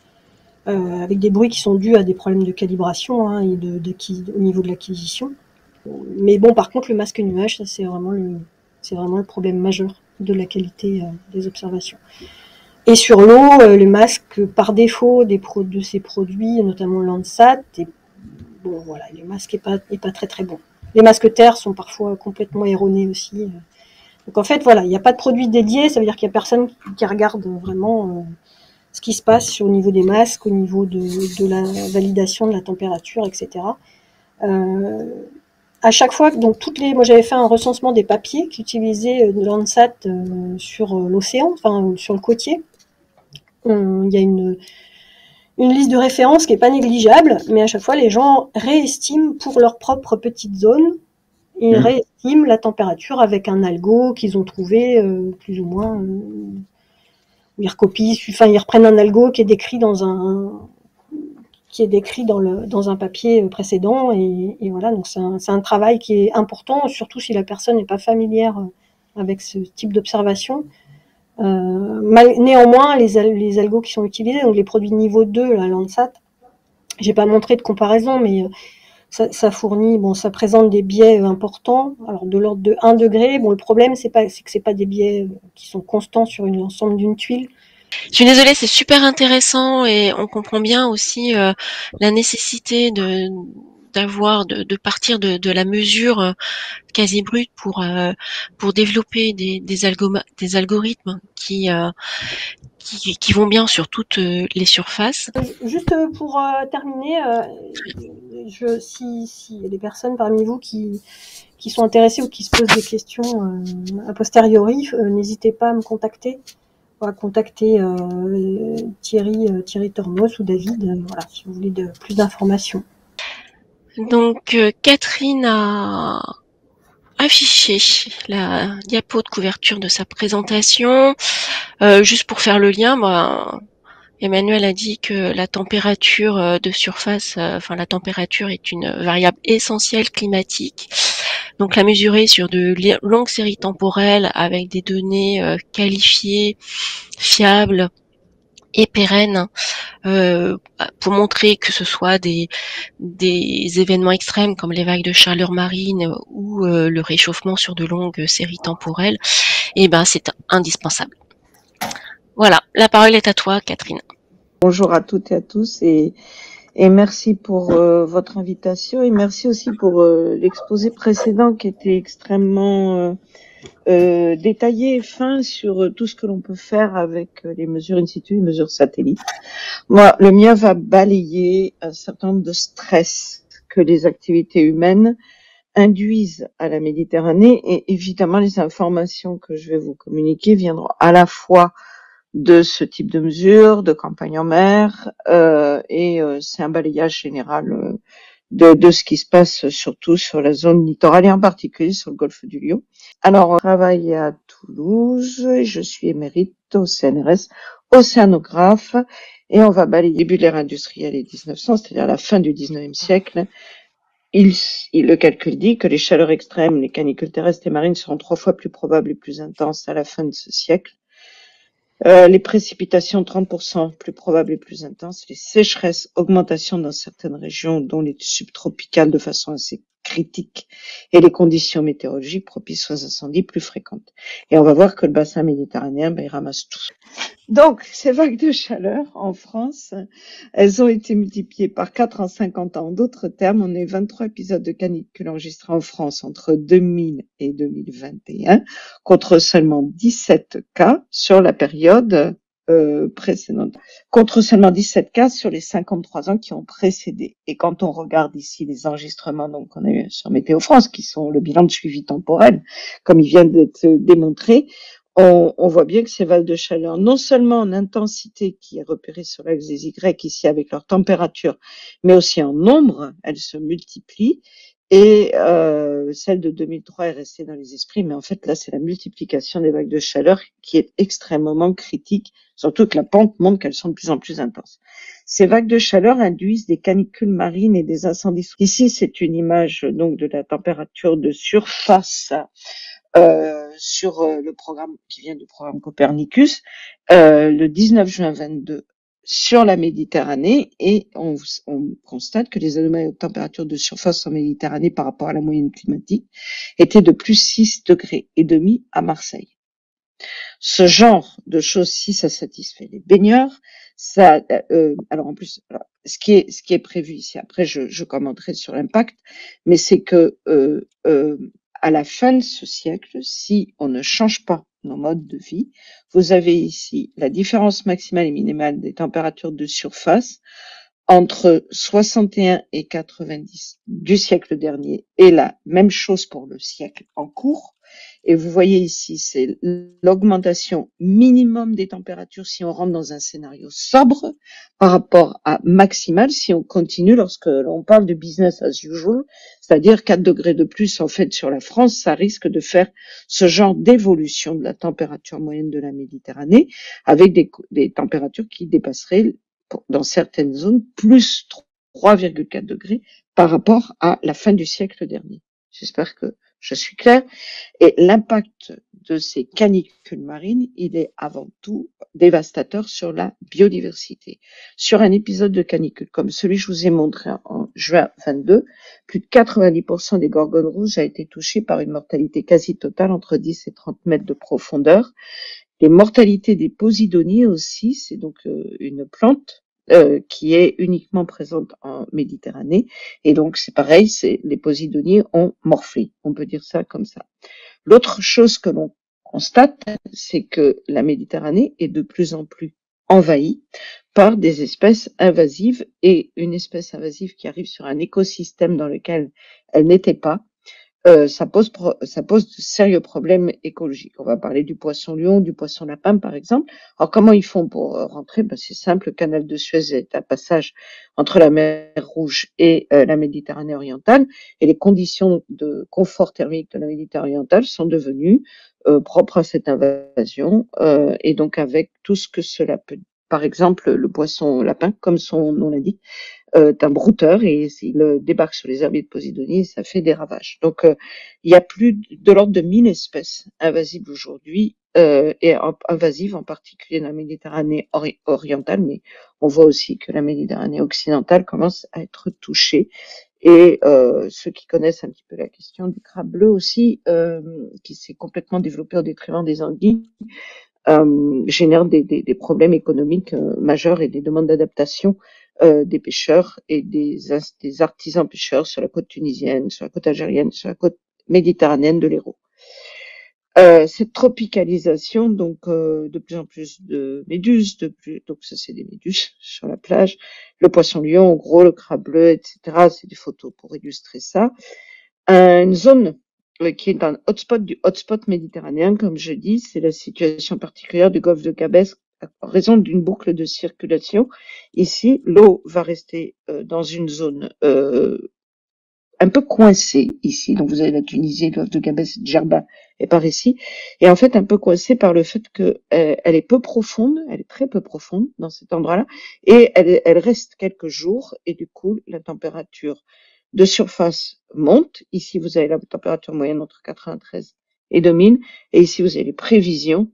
avec des bruits qui sont dus à des problèmes de calibration et au niveau de l'acquisition. Mais bon, par contre, le masque nuage, ça, c'est vraiment le problème majeur de la qualité des observations. Et sur l'eau, le masque par défaut de ces produits, notamment Landsat, le masque est pas très très bon. Les masques terre sont parfois complètement erronés aussi. Donc en fait, il n'y a pas de produit dédié, ça veut dire qu'il n'y a personne qui regarde vraiment ce qui se passe au niveau des masques, au niveau de la validation de la température, etc. À chaque fois, moi j'avais fait un recensement des papiers qu'utilisait Landsat sur l'océan, sur le côtier. Il y a une liste de références qui est pas négligeable, mais à chaque fois, les gens réestiment pour leur propre petite zone. Ils réestiment la température avec un algo qu'ils ont trouvé plus ou moins. Ils recopient, ils reprennent un algo qui est décrit dans un papier précédent, et voilà. Donc c'est un travail qui est important, surtout si la personne n'est pas familière avec ce type d'observation. Néanmoins, les algos qui sont utilisés, donc les produits niveau 2, la Landsat, j'ai pas montré de comparaison, mais ça fournit, ça présente des biais importants, alors de l'ordre de 1 degré. Bon, le problème, c'est que c'est pas des biais qui sont constants sur l'ensemble d'une tuile. Je suis désolée, c'est super intéressant, et on comprend bien aussi la nécessité de partir de la mesure quasi brute pour développer des algorithmes qui vont bien sur toutes les surfaces. Juste pour terminer, si y a des personnes parmi vous qui sont intéressées ou qui se posent des questions a posteriori, n'hésitez pas à me contacter. On va contacter Thierry Tormos ou David, si vous voulez plus d'informations. Donc Catherine a affiché la diapo de couverture de sa présentation. Juste pour faire le lien, Emmanuel a dit que la température de surface, la température est une variable essentielle climatique. Donc la mesurer sur de longues séries temporelles avec des données qualifiées, fiables et pérennes, pour montrer que ce soit des événements extrêmes comme les vagues de chaleur marine ou le réchauffement sur de longues séries temporelles, c'est indispensable. Voilà, la parole est à toi, Catherine. Bonjour à toutes et à tous, et merci pour votre invitation, et merci aussi pour l'exposé précédent qui était extrêmement détaillé et fin sur tout ce que l'on peut faire avec les mesures in situ, les mesures satellites. Moi, le mien va balayer un certain nombre de stress que les activités humaines induisent à la Méditerranée, et évidemment les informations que je vais vous communiquer viendront à la fois de ce type de mesures, de campagnes en mer, et c'est un balayage général de ce qui se passe surtout sur la zone littorale et en particulier sur le golfe du Lion. Alors, on travaille à Toulouse, et je suis émérite au CNRS, océanographe, et on va balayer le début de l'ère industrielle et 1900, c'est-à-dire la fin du 19e siècle. Le calcul dit que les chaleurs extrêmes, les canicules terrestres et marines seront 3 fois plus probables et plus intenses à la fin de ce siècle. Les précipitations 30% plus probables et plus intenses, les sécheresses, augmentation dans certaines régions, dont les subtropicales de façon assez critique, et les conditions météorologiques propices aux incendies plus fréquentes. Et on va voir que le bassin méditerranéen, il ramasse tout. Donc, ces vagues de chaleur en France, elles ont été multipliées par 4 en 50 ans. En d'autres termes, on a eu 23 épisodes de canicule enregistrés en France entre 2000 et 2021, contre seulement 17 cas sur la période précédente, contre seulement 17 cas sur les 53 ans qui ont précédé. Et quand on regarde ici les enregistrements donc qu'on a eu sur Météo France, qui sont le bilan de suivi temporel, comme il vient d'être démontré, on voit bien que ces vagues de chaleur, non seulement en intensité qui est repérée sur l'axe des Y ici avec leur température, mais aussi en nombre, elles se multiplient. Et celle de 2003 est restée dans les esprits, mais en fait là c'est la multiplication des vagues de chaleur qui est extrêmement critique, surtout que la pente montre qu'elles sont de plus en plus intenses. Ces vagues de chaleur induisent des canicules marines et des incendies. Ici c'est une image donc de la température de surface sur le programme qui vient du programme Copernicus, le 19 juin 22 sur la Méditerranée, et on constate que les anomalies de température de surface en Méditerranée par rapport à la moyenne climatique étaient de plus 6 degrés et demi à Marseille. Ce genre de choses, si ça satisfait les baigneurs, ça, alors en plus, alors, ce qui est prévu ici, après je commenterai sur l'impact, mais c'est que à la fin de ce siècle, si on ne change pas nos modes de vie, vous avez ici la différence maximale et minimale des températures de surface entre 61 et 90 du siècle dernier, et la même chose pour le siècle en cours. Et vous voyez ici, c'est l'augmentation minimum des températures si on rentre dans un scénario sobre par rapport à maximal si on continue lorsque l'on parle de business as usual, c'est-à-dire 4 degrés de plus en fait sur la France, ça risque de faire ce genre d'évolution de la température moyenne de la Méditerranée avec des températures qui dépasseraient dans certaines zones plus 3,4 degrés par rapport à la fin du siècle dernier. J'espère que je suis claire. Et l'impact de ces canicules marines, il est avant tout dévastateur sur la biodiversité. Sur un épisode de canicule comme celui que je vous ai montré en juin 22, plus de 90% des gorgones rouges a été touché par une mortalité quasi totale entre 10 et 30 mètres de profondeur. Les mortalités des posidonies aussi, c'est donc une plante qui est uniquement présente en Méditerranée, et donc c'est pareil, les posidonies ont morflé, on peut dire ça comme ça. L'autre chose que l'on constate, c'est que la Méditerranée est de plus en plus envahie par des espèces invasives, et une espèce invasive qui arrive sur un écosystème dans lequel elle n'était pas, ça pose de sérieux problèmes écologiques. On va parler du poisson-lion, du poisson-lapin, par exemple. Alors, comment ils font pour rentrer? Ben, c'est simple, le canal de Suez est un passage entre la mer Rouge et la Méditerranée orientale, et les conditions de confort thermique de la Méditerranée orientale sont devenues propres à cette invasion, et donc avec tout ce que cela peut. Par exemple, le poisson-lapin, comme son nom l'indique, un brouteur, et il débarque sur les herbiers de Posidonie et ça fait des ravages. Donc il y a plus de l'ordre de 1000 espèces invasibles aujourd'hui, et invasives en particulier dans la Méditerranée orientale, mais on voit aussi que la Méditerranée occidentale commence à être touchée. Et ceux qui connaissent un petit peu la question du crabe bleu aussi, qui s'est complètement développé au détriment des anguilles, génère des problèmes économiques majeurs et des demandes d'adaptation des pêcheurs et des artisans pêcheurs sur la côte tunisienne, sur la côte algérienne, sur la côte méditerranéenne de l'Hérault. Cette tropicalisation, donc de plus en plus de méduses, donc ça c'est des méduses sur la plage, le poisson-lion, en gros, le crabe bleu, etc. C'est des photos pour illustrer ça. Une zone qui est un hotspot du hotspot méditerranéen, comme je dis, c'est la situation particulière du golfe de Gabès en raison d'une boucle de circulation. Ici, l'eau va rester dans une zone un peu coincée ici. Donc vous avez la Tunisie, le golfe de Gabès, Djerba est par ici, et en fait un peu coincée par le fait que elle est peu profonde, elle est très peu profonde dans cet endroit-là, et elle reste quelques jours, et du coup la température de surface monte. Ici, vous avez la température moyenne entre 93 et 2000. Et ici, vous avez les prévisions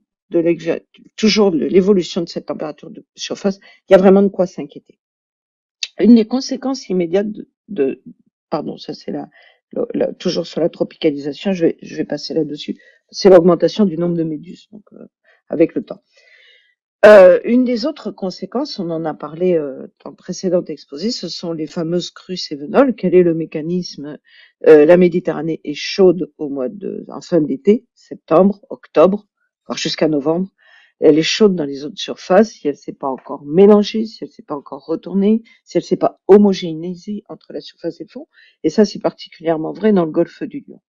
toujours de l'évolution de cette température de surface. Il y a vraiment de quoi s'inquiéter. Une des conséquences immédiates pardon, ça c'est toujours sur la tropicalisation, je vais passer là-dessus. C'est l'augmentation du nombre de méduses, donc avec le temps. Une des autres conséquences, on en a parlé dans le précédent exposé, ce sont les fameuses crues cévenoles. Quel est le mécanisme? La Méditerranée est chaude en fin d'été, septembre, octobre, voire jusqu'à novembre. Elle est chaude dans les eaux de surface si elle s'est pas encore mélangée, si elle s'est pas encore retournée, si elle s'est pas homogénéisée entre la surface et le fond. Et ça, c'est particulièrement vrai dans le golfe du Lion.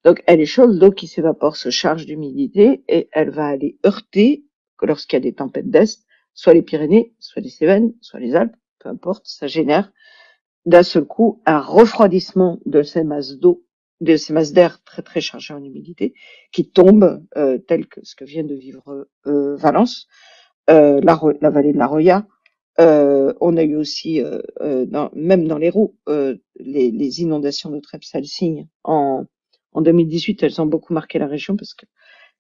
Donc, elle est chaude, l'eau qui s'évapore se charge d'humidité et elle va aller heurter, lorsqu'il y a des tempêtes d'Est, soit les Pyrénées, soit les Cévennes, soit les Alpes, peu importe, ça génère d'un seul coup un refroidissement de ces masses d'eau, de ces masses d'air très très chargées en humidité, qui tombent, tel que ce que vient de vivre Valence, la vallée de la Roya. On a eu aussi, même dans l'Hérault, les inondations de Trèbes-Salsigne en 2018, elles ont beaucoup marqué la région parce que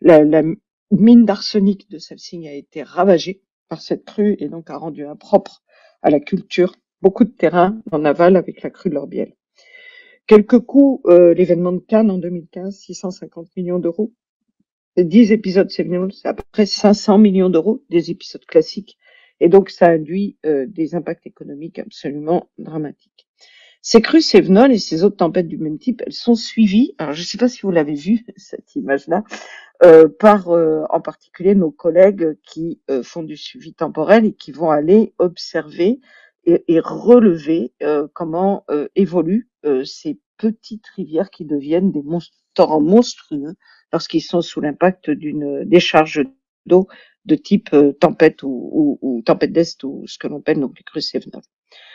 la mine d'arsenic de Salsigne a été ravagée par cette crue et donc a rendu impropre à la culture beaucoup de terrains en aval avec la crue de l'Orbiel. Quelques coups, l'événement de Cannes en 2015, 650 millions d'euros. 10 épisodes séminaux, c'est à peu près 500 millions d'euros, des épisodes classiques. Et donc, ça induit des impacts économiques absolument dramatiques. Ces crues cévenols et ces autres tempêtes du même type, elles sont suivies, alors je ne sais pas si vous l'avez vu, cette image-là, par en particulier nos collègues qui font du suivi temporel et qui vont aller observer et relever comment évoluent ces petites rivières qui deviennent des torrents monstrueux lorsqu'ils sont sous l'impact d'une décharge d'eau de type tempête ou tempête d'Est ou ce que l'on appelle donc les crues cévenols.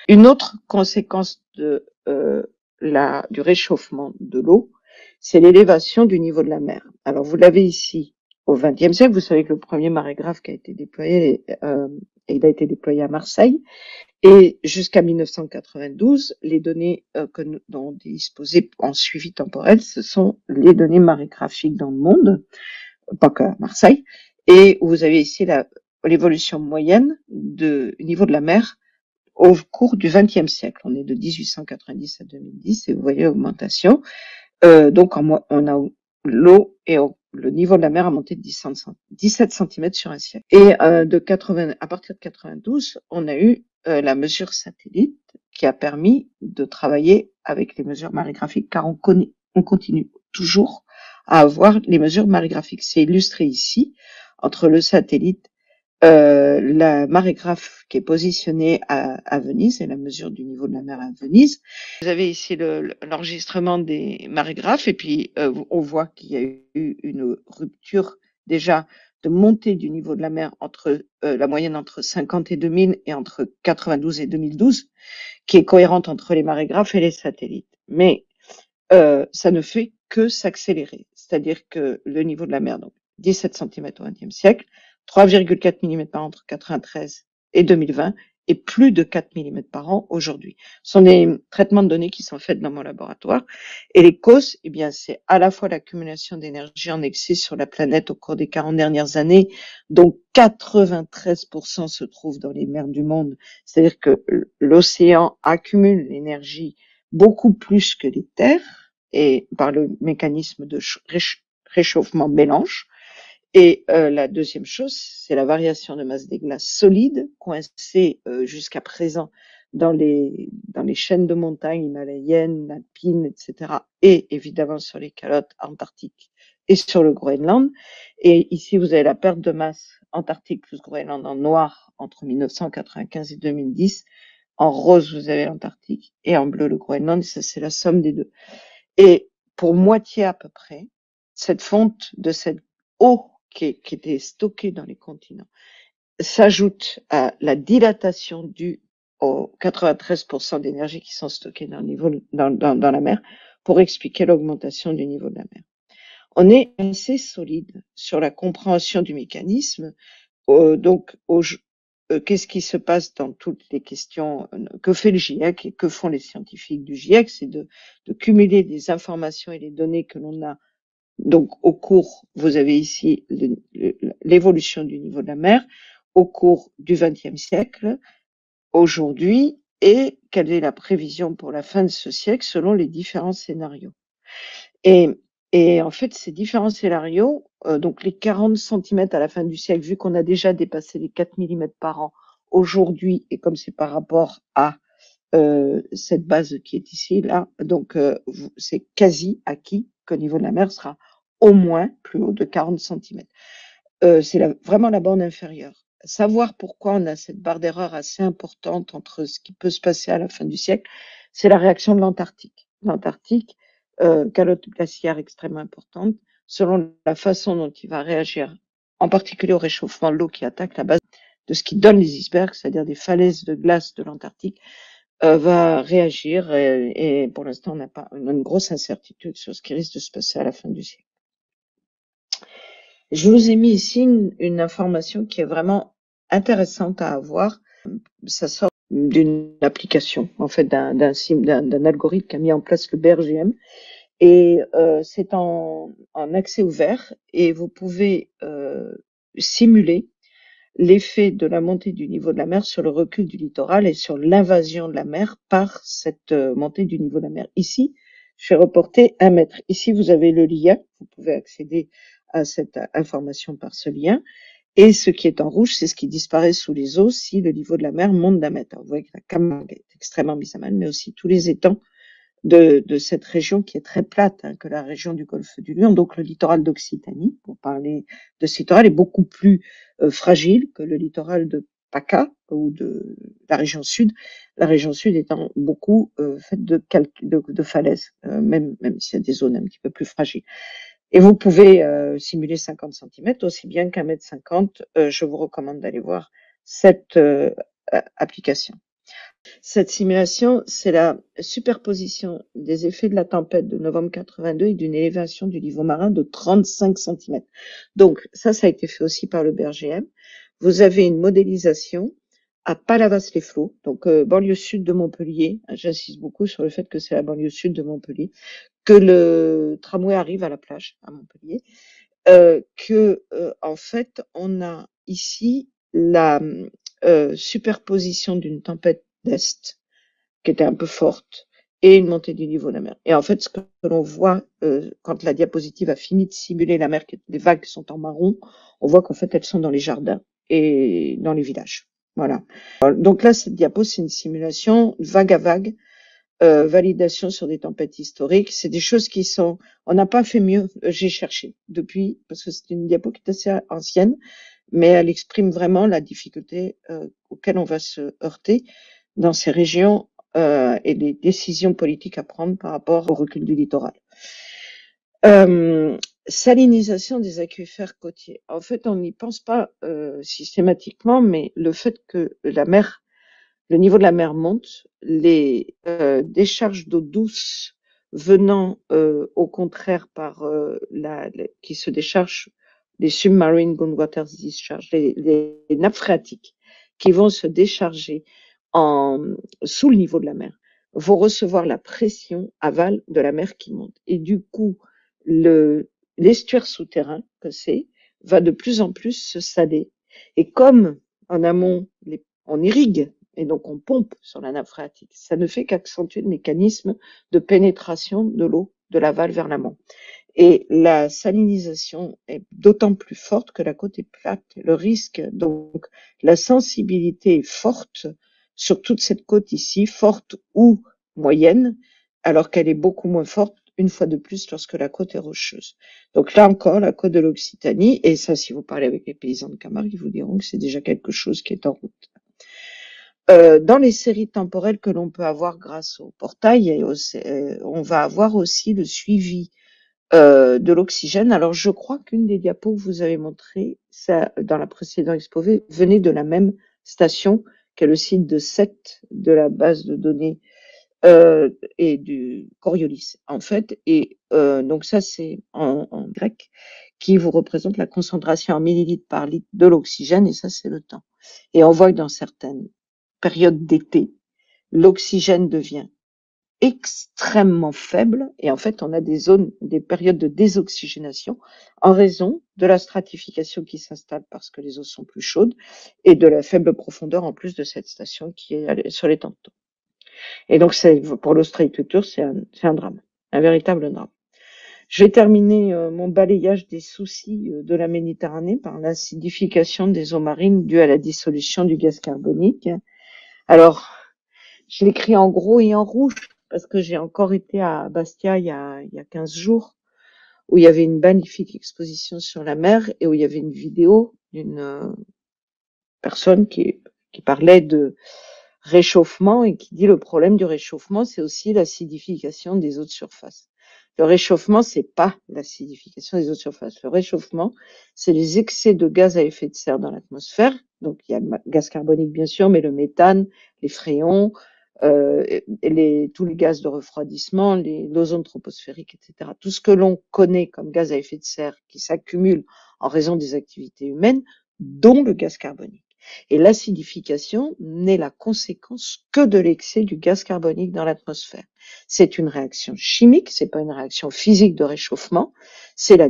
Une autre conséquence du réchauffement de l'eau, c'est l'élévation du niveau de la mer. Alors, vous l'avez ici au XXe siècle. Vous savez que le premier marégraphe qui a été déployé, il a été déployé à Marseille. Et jusqu'à 1992, les données dont on disposait en suivi temporel, ce sont les données marégraphiques dans le monde, pas qu'à Marseille. Et vous avez ici l'évolution moyenne du niveau de la mer au cours du XXe siècle. On est de 1890 à 2010 et vous voyez l'augmentation. Donc, on a l'eau et le niveau de la mer a monté de 17 cm sur un siècle. Et à partir de 92, on a eu la mesure satellite qui a permis de travailler avec les mesures marégraphiques, car on continue toujours à avoir les mesures marégraphiques. C'est illustré ici entre le satellite, la marégraphe qui est positionnée à Venise et la mesure du niveau de la mer à Venise. Vous avez ici l'enregistrement des marégraphes et puis on voit qu'il y a eu une rupture déjà de montée du niveau de la mer entre la moyenne entre 50 et 2000 et entre 92 et 2012, qui est cohérente entre les marégraphes et les satellites. Mais ça ne fait que s'accélérer, c'est-à-dire que le niveau de la mer, donc 17 cm au XXe siècle, 3,4 mm par an entre 93 et 2020 et plus de 4 mm par an aujourd'hui. Ce sont des traitements de données qui sont faits dans mon laboratoire. Et les causes, eh bien, c'est à la fois l'accumulation d'énergie en excès sur la planète au cours des 40 dernières années, dont 93% se trouvent dans les mers du monde. C'est-à-dire que l'océan accumule l'énergie beaucoup plus que les terres et par le mécanisme de réchauffement mélange. Et la deuxième chose, c'est la variation de masse des glaces solides coincées jusqu'à présent dans les chaînes de montagnes himalayennes, alpines, etc. Et évidemment sur les calottes antarctiques et sur le Groenland. Et ici, vous avez la perte de masse antarctique plus Groenland en noir entre 1995 et 2010. En rose, vous avez l'Antarctique et en bleu, le Groenland. Ça, c'est la somme des deux. Et pour moitié à peu près, cette fonte de cette eau qui était stockée dans les continents s'ajoute à la dilatation due aux 93% d'énergie qui sont stockées dans la mer pour expliquer l'augmentation du niveau de la mer. On est assez solide sur la compréhension du mécanisme. Qu'est-ce qui se passe dans toutes les questions que fait le GIEC et que font les scientifiques du GIEC, c'est de cumuler des informations et les données que l'on a. Donc, au cours, vous avez ici l'évolution du niveau de la mer au cours du XXe siècle, aujourd'hui, et quelle est la prévision pour la fin de ce siècle selon les différents scénarios. Et en fait, ces différents scénarios, donc les 40 cm à la fin du siècle, vu qu'on a déjà dépassé les 4 mm par an aujourd'hui, et comme c'est par rapport à cette base qui est ici, là, donc c'est quasi acquis qu'au niveau de la mer sera au moins plus haut de 40 cm. c'est vraiment la bande inférieure. Savoir pourquoi on a cette barre d'erreur assez importante entre ce qui peut se passer à la fin du siècle, c'est la réaction de l'Antarctique. L'Antarctique, calotte glaciaire extrêmement importante, selon la façon dont il va réagir, en particulier au réchauffement de l'eau qui attaque la base de ce qui donne les icebergs, c'est-à-dire des falaises de glace de l'Antarctique, va réagir et pour l'instant on a une grosse incertitude sur ce qui risque de se passer à la fin du siècle. Je vous ai mis ici une information qui est vraiment intéressante à avoir. Ça sort d'une application, en fait, d'un algorithme qu'a mis en place le BRGM. Et c'est en accès ouvert et vous pouvez simuler l'effet de la montée du niveau de la mer sur le recul du littoral et sur l'invasion de la mer par cette montée du niveau de la mer. Ici, je vais reporter 1 mètre. Ici, vous avez le lien. Vous pouvez accéder à cette information par ce lien. Et ce qui est en rouge, c'est ce qui disparaît sous les eaux si le niveau de la mer monte d'1 mètre. Alors, vous voyez que la Camargue est extrêmement mise à mal, mais aussi tous les étangs de cette région qui est très plate, que la région du golfe du Lion. Donc le littoral d'Occitanie, pour parler de ce littoral, est beaucoup plus fragile que le littoral de PACA ou de la région sud. La région sud étant beaucoup faite de falaises, même s'il y a des zones un petit peu plus fragiles. Et vous pouvez simuler 50 cm, aussi bien qu'1,50 m. Je vous recommande d'aller voir cette application. Cette simulation, c'est la superposition des effets de la tempête de novembre 82 et d'une élévation du niveau marin de 35 cm. Donc, ça a été fait aussi par le BRGM. Vous avez une modélisation à Palavas-les-Flots, donc banlieue sud de Montpellier. J'insiste beaucoup sur le fait que c'est la banlieue sud de Montpellier, que le tramway arrive à la plage à Montpellier, en fait, on a ici la superposition d'une tempête d'est qui était un peu forte et une montée du niveau de la mer. Et en fait, ce que l'on voit quand la diapositive a fini de simuler la mer, les vagues sont en marron, on voit qu'en fait elles sont dans les jardins et dans les villages. Voilà. Donc là, cette diapo, c'est une simulation vague à vague, validation sur des tempêtes historiques. C'est des choses qui sont, on n'a pas fait mieux. J'ai cherché depuis, parce que c'est une diapo qui est assez ancienne, mais elle exprime vraiment la difficulté auquel on va se heurter dans ces régions et les décisions politiques à prendre par rapport au recul du littoral. Salinisation des aquifères côtiers. En fait, on n'y pense pas systématiquement, mais le fait que le niveau de la mer monte, les décharges d'eau douce venant au contraire qui se déchargent, les submarine groundwater discharge, les nappes phréatiques qui vont se décharger sous le niveau de la mer, vont recevoir la pression aval de la mer qui monte. Et du coup, l'estuaire souterrain que c'est va de plus en plus se saler. Et comme en amont, on irrigue et donc on pompe sur la nappe phréatique, ça ne fait qu'accentuer le mécanisme de pénétration de l'eau de l'aval vers l'amont. Et la salinisation est d'autant plus forte que la côte est plate. Le risque, donc, la sensibilité est forte sur toute cette côte ici, forte ou moyenne, alors qu'elle est beaucoup moins forte, une fois de plus, lorsque la côte est rocheuse. Donc là encore, la côte de l'Occitanie, et ça, si vous parlez avec les paysans de Camargue, ils vous diront que c'est déjà quelque chose qui est en route. Dans les séries temporelles que l'on peut avoir grâce au portail, on va avoir aussi le suivi de l'oxygène. Alors, je crois qu'une des diapos que vous avez montrées, ça, dans la précédente exposé, venait de la même station qu'est le site de Sète de la base de données et du Coriolis, en fait. Et donc ça, c'est en grec, qui vous représente la concentration en millilitres par litre de l'oxygène, et ça, c'est le temps. Et on voit que dans certaines périodes d'été, l'oxygène devient extrêmement faible et en fait on a des périodes de désoxygénation en raison de la stratification qui s'installe parce que les eaux sont plus chaudes et de la faible profondeur en plus de cette station qui est sur les tantons. Et donc pour l'ostréiculture, c'est un drame, un véritable drame. Je vais terminer mon balayage des soucis de la Méditerranée par l'acidification des eaux marines due à la dissolution du gaz carbonique. Alors, je l'écris en gros et en rouge parce que j'ai encore été à Bastia il y a 15 jours. où il y avait une magnifique exposition sur la mer et où il y avait une vidéo d'une personne qui parlait de réchauffement et qui dit le problème du réchauffement, c'est aussi l'acidification des eaux de surface. Le réchauffement, c'est pas l'acidification des eaux de surface. Le réchauffement, c'est les excès de gaz à effet de serre dans l'atmosphère. Donc, il y a le gaz carbonique, bien sûr, mais le méthane, les fréons, tous les gaz de refroidissement, l'ozone troposphérique, etc. Tout ce que l'on connaît comme gaz à effet de serre qui s'accumule en raison des activités humaines, dont le gaz carbonique. Et l'acidification n'est la conséquence que de l'excès du gaz carbonique dans l'atmosphère. C'est une réaction chimique, c'est pas une réaction physique de réchauffement, c'est la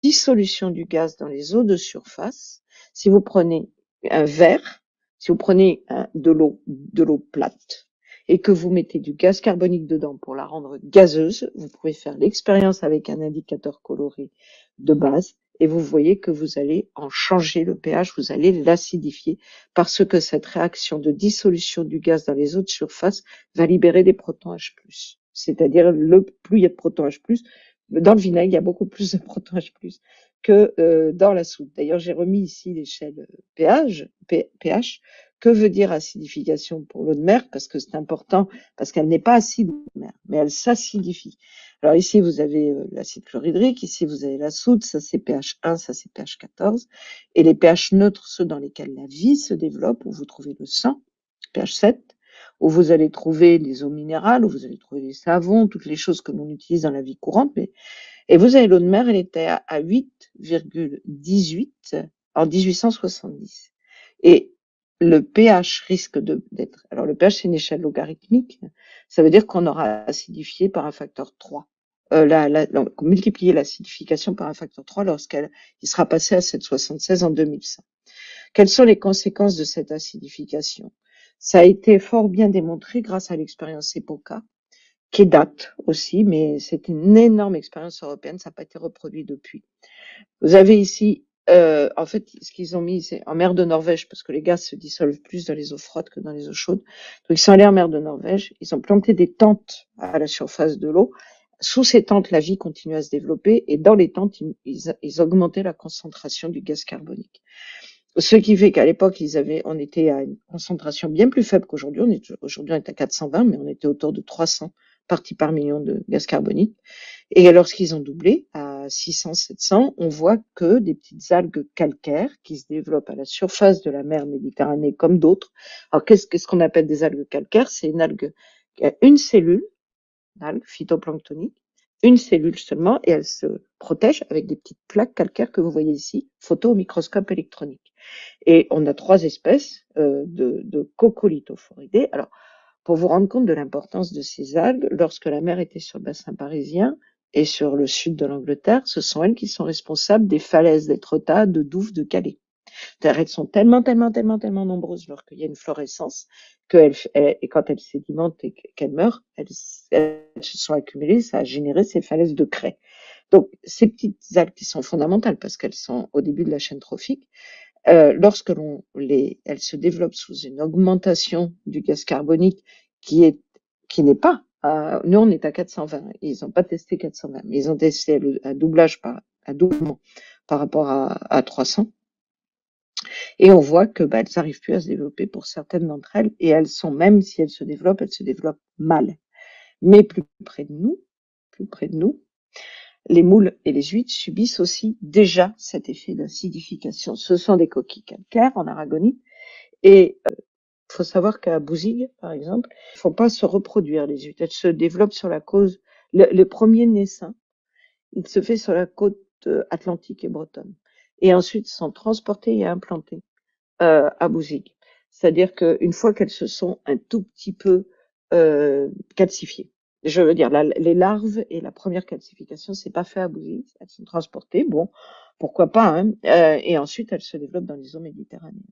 dissolution du gaz dans les eaux de surface. Si vous prenez un verre, si vous prenez de l'eau plate et que vous mettez du gaz carbonique dedans pour la rendre gazeuse, vous pouvez faire l'expérience avec un indicateur coloré de base et vous voyez que vous allez en changer le pH, vous allez l'acidifier parce que cette réaction de dissolution du gaz dans les eaux de surface va libérer des protons H+. C'est-à-dire plus il y a de protons H+, dans le vinaigre, il y a beaucoup plus de protons H+, que dans la soude. D'ailleurs, j'ai remis ici l'échelle pH. Que veut dire acidification pour l'eau de mer? Parce que c'est important, parce qu'elle n'est pas acide l'eau de mer, mais elle s'acidifie. Alors ici, vous avez l'acide chlorhydrique, ici vous avez la soude, ça c'est pH 1, ça c'est pH 14. Et les pH neutres, ceux dans lesquels la vie se développe, où vous trouvez le sang, pH 7, où vous allez trouver les eaux minérales, où vous allez trouver les savons, toutes les choses que l'on utilise dans la vie courante. Et vous avez l'eau de mer, elle était à 8,18 en 1870. Et le pH risque d'être... Alors le pH, c'est une échelle logarithmique. Ça veut dire qu'on aura acidifié par un facteur 3. Multiplier l'acidification par un facteur 3 lorsqu'il sera passé à 7,76 en 2100. Quelles sont les conséquences de cette acidification? Ça a été fort bien démontré grâce à l'expérience EPOCA, qui date aussi, mais c'est une énorme expérience européenne, ça n'a pas été reproduit depuis. Vous avez ici, en fait, ce qu'ils ont mis, c'est en mer de Norvège, parce que les gaz se dissolvent plus dans les eaux froides que dans les eaux chaudes. Donc, ils sont allés en mer de Norvège, ils ont planté des tentes à la surface de l'eau. Sous ces tentes, la vie continue à se développer, et dans les tentes, ils augmentaient la concentration du gaz carbonique. Ce qui fait qu'à l'époque, on était à une concentration bien plus faible qu'aujourd'hui. Aujourd'hui, on est à 420, mais on était autour de 300 parties par million de gaz carbonique. Et lorsqu'ils ont doublé à 600, 700, on voit que des petites algues calcaires qui se développent à la surface de la mer Méditerranée comme d'autres. Alors, qu'est-ce qu'on appelle des algues calcaires? C'est une algue qui a une cellule, une algue phytoplanctonique, une cellule seulement, et elle se protège avec des petites plaques calcaires que vous voyez ici, photo au microscope électronique. Et on a 3 espèces de Coccolithophoridés. Alors, pour vous rendre compte de l'importance de ces algues, lorsque la mer était sur le bassin parisien et sur le sud de l'Angleterre, ce sont elles qui sont responsables des falaises d'Étretat, de Douvres, de Calais. C'est-à-dire, elles sont tellement nombreuses lorsqu'il y a une florescence et quand elles sédimentent et qu'elles meurent, elles se sont accumulées, ça a généré ces falaises de craie. Donc, ces petites algues qui sont fondamentales parce qu'elles sont au début de la chaîne trophique, lorsque elles se développent sous une augmentation du gaz carbonique qui n'est pas, nous on est à 420, ils n'ont pas testé 420, mais ils ont testé un doublement par rapport à 300. Et on voit que elles n'arrivent plus à se développer pour certaines d'entre elles, et elles sont, même si elles se développent mal. Mais plus près de nous, les moules et les huîtres subissent aussi déjà cet effet d'acidification. Ce sont des coquilles calcaires en Aragonite, et il faut savoir qu'à Bouzigues, par exemple, il ne faut pas se reproduire les huîtres. Elles se développent sur la côte. Le premier naissain, il se fait sur la côte atlantique et bretonne, et ensuite sont transportés et implantés à Bouzigues. C'est-à-dire qu'une fois qu'elles se sont un tout petit peu calcifiées, je veux dire, les larves et la première calcification, c'est pas fait à Bouzigues, elles sont transportées, bon, pourquoi pas, hein, et ensuite elles se développent dans les eaux méditerranéennes.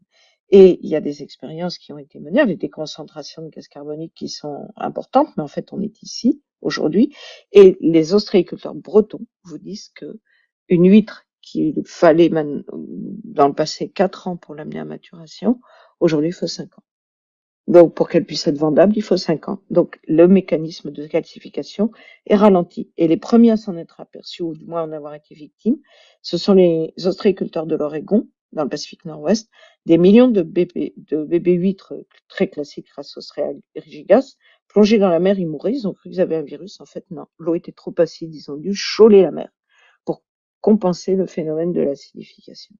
Et il y a des expériences qui ont été menées avec des concentrations de gaz carbonique qui sont importantes, mais en fait on est ici aujourd'hui, et les ostréiculteurs bretons vous disent que une huître qu'il fallait dans le passé 4 ans pour l'amener à maturation, aujourd'hui il faut 5 ans. Donc, pour qu'elle puisse être vendable, il faut 5 ans. Donc, le mécanisme de calcification est ralenti. Et les premiers à s'en être aperçus, ou du moins en avoir été victimes, ce sont les ostréiculteurs de l'Oregon, dans le Pacifique Nord-Ouest, des millions de bébés huîtres très classiques Rhasos regigas, plongés dans la mer, ils mouraient, ils ont cru qu'ils avaient un virus. En fait, non. L'eau était trop acide, ils ont dû choler la mer pour compenser le phénomène de l'acidification.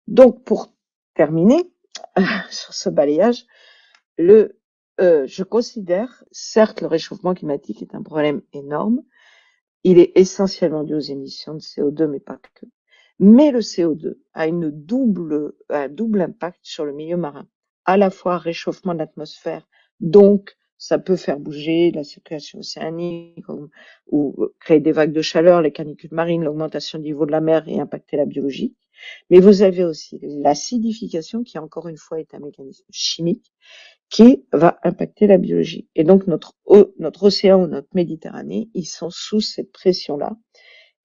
Donc, pour terminer, sur ce balayage, je considère, certes, le réchauffement climatique est un problème énorme. Il est essentiellement dû aux émissions de CO2, mais pas que. Mais le CO2 a un double impact sur le milieu marin. À la fois réchauffement de l'atmosphère, donc ça peut faire bouger la circulation océanique ou créer des vagues de chaleur, les canicules marines, l'augmentation du niveau de la mer et impacter la biologie. Mais vous avez aussi l'acidification qui, encore une fois, est un mécanisme chimique qui va impacter la biologie. Et donc, notre océan ou notre Méditerranée, ils sont sous cette pression-là.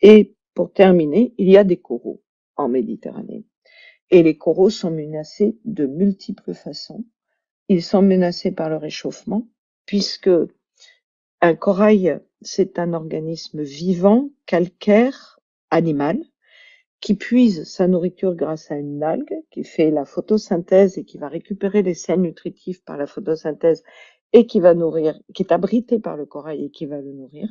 Et pour terminer, il y a des coraux en Méditerranée. Et les coraux sont menacés de multiples façons. Ils sont menacés par le réchauffement, puisque un corail, c'est un organisme vivant, calcaire, animal, qui puise sa nourriture grâce à une algue, qui fait la photosynthèse et qui va récupérer les sels nutritifs par la photosynthèse et qui va nourrir, qui est abrité par le corail et qui va le nourrir.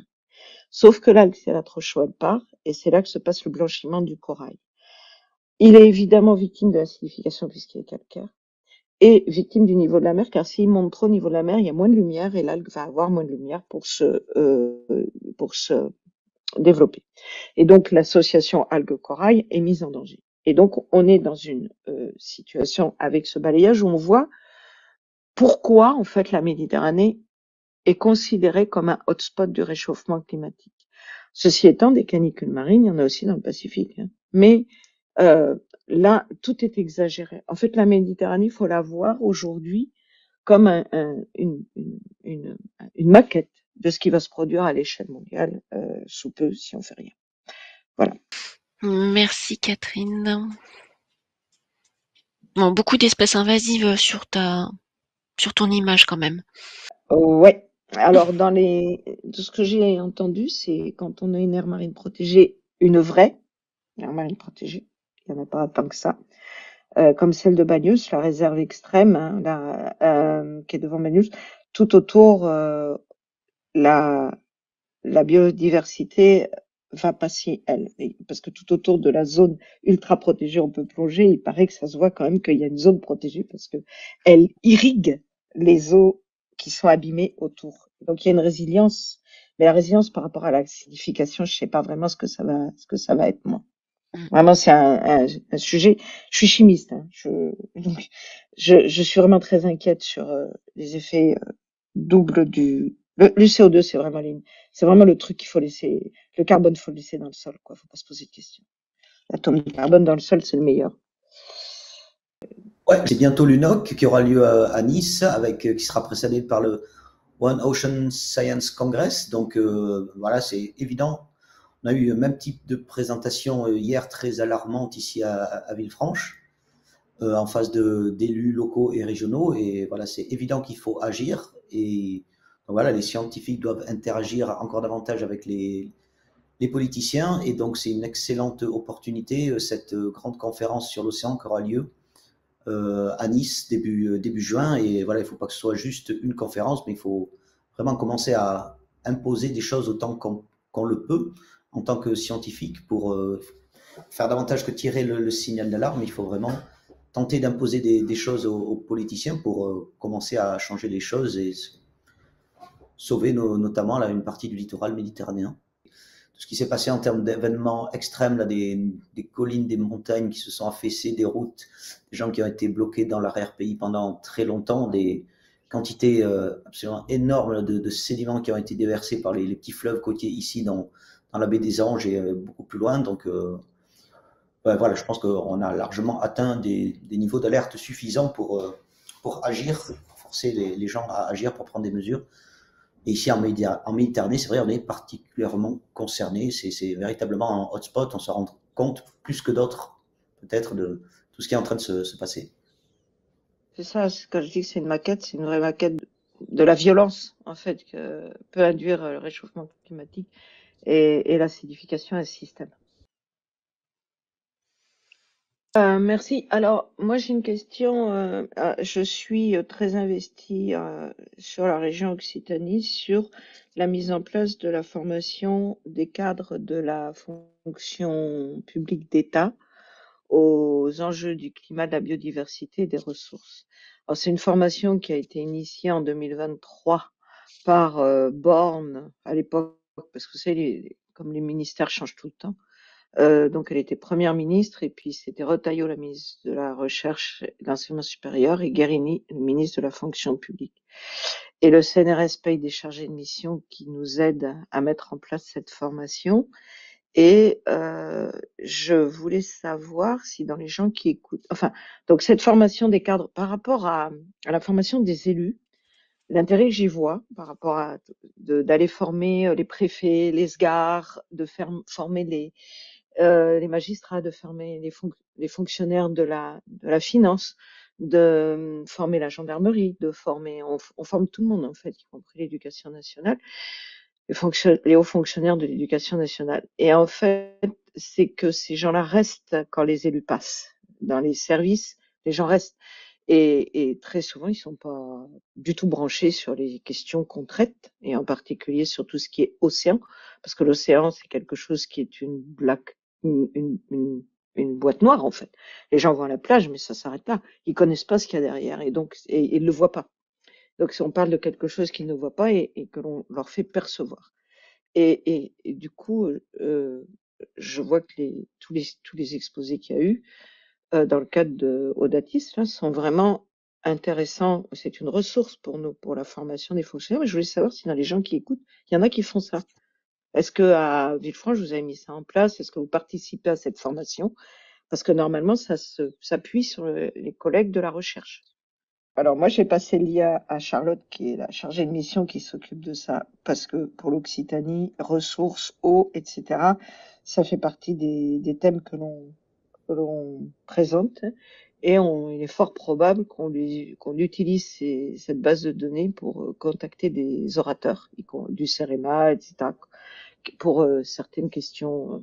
Sauf que l'algue, si elle a trop chaud, elle part, et c'est là que se passe le blanchiment du corail. Il est évidemment victime de l'acidification puisqu'il est calcaire, et victime du niveau de la mer, car s'il monte trop au niveau de la mer, il y a moins de lumière et l'algue va avoir moins de lumière pour se développer. Et donc, l'association algue-corail est mise en danger. Et donc, on est dans une situation avec ce balayage où on voit pourquoi, en fait, la Méditerranée est considérée comme un hotspot du réchauffement climatique. Ceci étant, des canicules marines, il y en a aussi dans le Pacifique. Hein. Mais là, tout est exagéré. En fait, la Méditerranée, il faut la voir aujourd'hui comme une maquette de ce qui va se produire à l'échelle mondiale sous peu si on fait rien. Voilà. Merci Catherine. Bon, beaucoup d'espèces invasives sur ton image quand même. Ouais. Alors de ce que j'ai entendu, c'est quand on a une aire marine protégée, une vraie aire marine protégée, il n'y en a pas tant que ça, comme celle de Bagnous, la réserve extrême, hein, qui est devant Bagnous, tout autour la biodiversité va passer, elle. Parce que tout autour de la zone ultra protégée, on peut plonger. Il paraît que ça se voit quand même qu'il y a une zone protégée parce que elle irrigue les eaux qui sont abîmées autour. Donc il y a une résilience. Mais la résilience par rapport à l'acidification, je sais pas vraiment ce que ça va être, moi. Vraiment, c'est un sujet. Je suis chimiste, hein, donc je suis vraiment très inquiète sur les effets doubles du. Le CO2, c'est vraiment le truc qu'il faut laisser. Le carbone, faut le laisser dans le sol, quoi. Faut pas se poser de questions. L'atome de carbone dans le sol, c'est le meilleur. Ouais, c'est bientôt l'UNOC qui aura lieu à Nice, qui sera précédé par le One Ocean Science Congress. Donc voilà, c'est évident. On a eu le même type de présentation hier très alarmante ici à Villefranche, en face d'élus locaux et régionaux. Et voilà, c'est évident qu'il faut agir. Et donc voilà, les scientifiques doivent interagir encore davantage avec les politiciens. Et donc c'est une excellente opportunité, cette grande conférence sur l'océan qui aura lieu à Nice début juin. Et voilà, il ne faut pas que ce soit juste une conférence, mais il faut vraiment commencer à imposer des choses autant qu'on le peut en tant que scientifique pour faire davantage que tirer le signal d'alarme. Il faut vraiment tenter d'imposer des choses aux politiciens pour commencer à changer les choses et sauver notamment là, une partie du littoral méditerranéen. Tout ce qui s'est passé en termes d'événements extrêmes, là, des collines, des montagnes qui se sont affaissées, des routes, des gens qui ont été bloqués dans l'arrière-pays pendant très longtemps, des quantités absolument énormes de sédiments qui ont été déversés par les petits fleuves côtiers ici dans la baie des Anges et beaucoup plus loin. Donc voilà, je pense qu'on a largement atteint des niveaux d'alerte suffisants pour agir, pour forcer les gens à agir, pour prendre des mesures. Et ici en Méditerranée, c'est vrai, on est particulièrement concerné. C'est véritablement un hotspot. On se rend compte plus que d'autres, peut-être, de tout ce qui est en train de se passer. C'est ça, quand je dis que c'est une maquette, c'est une vraie maquette de la violence, en fait, que peut induire le réchauffement climatique et l'acidification d'un système. Merci. Alors, moi, j'ai une question. Je suis très investie sur la région Occitanie, sur la mise en place de la formation des cadres de la fonction publique d'État aux enjeux du climat, de la biodiversité et des ressources. Alors, c'est une formation qui a été initiée en 2023 par Borne à l'époque, parce que vous savez, comme les ministères changent tout le temps. Donc, elle était première ministre, et puis c'était Retailleau, la ministre de la Recherche et de l'Enseignement supérieur, et Guérini, le ministre de la Fonction publique. Et le CNRS paye des chargés de mission qui nous aident à mettre en place cette formation. Et je voulais savoir si dans les gens qui écoutent, enfin, donc cette formation des cadres par rapport à la formation des élus, l'intérêt que j'y vois par rapport à d'aller former les préfets, les SGAR, de faire former les magistrats, de former les fonctionnaires de la finance, de former la gendarmerie, de former, on forme tout le monde en fait, y compris l'éducation nationale, les hauts fonctionnaires de l'éducation nationale. Et en fait, c'est que ces gens-là restent quand les élus passent dans les services, les gens restent. Et très souvent, ils sont pas du tout branchés sur les questions qu'on traite, et en particulier sur tout ce qui est océan, parce que l'océan, c'est quelque chose qui est une boîte noire, en fait. Les gens vont à la plage, mais ça s'arrête là. Ils connaissent pas ce qu'il y a derrière, et donc, ils le voient pas. Donc, si on parle de quelque chose qu'ils ne voient pas et que l'on leur fait percevoir. Et du coup, je vois que tous les exposés qu'il y a eu, dans le cadre de Audatis, là, sont vraiment intéressants. C'est une ressource pour nous, pour la formation des fonctionnaires. Mais je voulais savoir si dans les gens qui écoutent, il y en a qui font ça. Est-ce que à Villefranche, vous avez mis ça en place? Est-ce que vous participez à cette formation? Parce que normalement, ça s'appuie sur les collègues de la recherche. Alors moi, j'ai passé l'IA à Charlotte, qui est la chargée de mission qui s'occupe de ça, parce que pour l'Occitanie, ressources, eau, etc., ça fait partie des thèmes que l'on présente, et il est fort probable qu'on utilise cette base de données pour contacter des orateurs du CEREMA, etc., pour certaines questions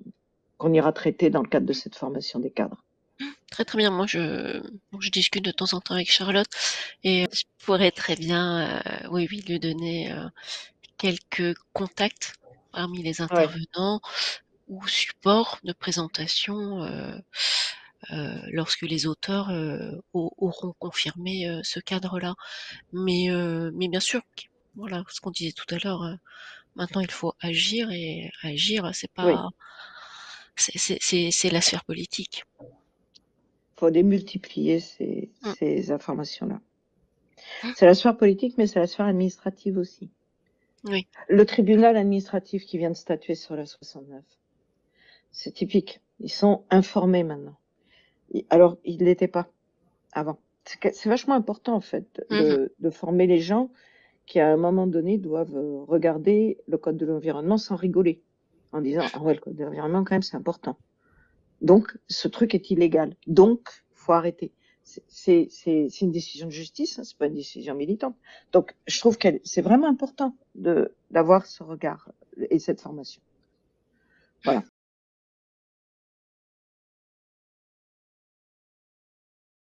qu'on ira traiter dans le cadre de cette formation des cadres. Très très bien. Moi, je discute de temps en temps avec Charlotte, et je pourrais très bien, oui, lui donner quelques contacts parmi les intervenants ou supports de présentation lorsque les auteurs auront confirmé ce cadre-là. Mais bien sûr, voilà, ce qu'on disait tout à l'heure, maintenant il faut agir, et agir, c'est pas, c'est la sphère politique. Faut démultiplier ces informations-là. C'est la sphère politique, mais c'est la sphère administrative aussi. Oui. Le tribunal administratif qui vient de statuer sur la 69, c'est typique. Ils sont informés maintenant. Alors, ils ne l'étaient pas avant. C'est vachement important, en fait, de former les gens qui, à un moment donné, doivent regarder le code de l'environnement sans rigoler, en disant « Ah ouais, le code de l'environnement, quand même, c'est important. Donc, ce truc est illégal. Donc, faut arrêter. » C'est une décision de justice, hein, c'est pas une décision militante. Donc, je trouve que c'est vraiment important d'avoir ce regard et cette formation. Voilà.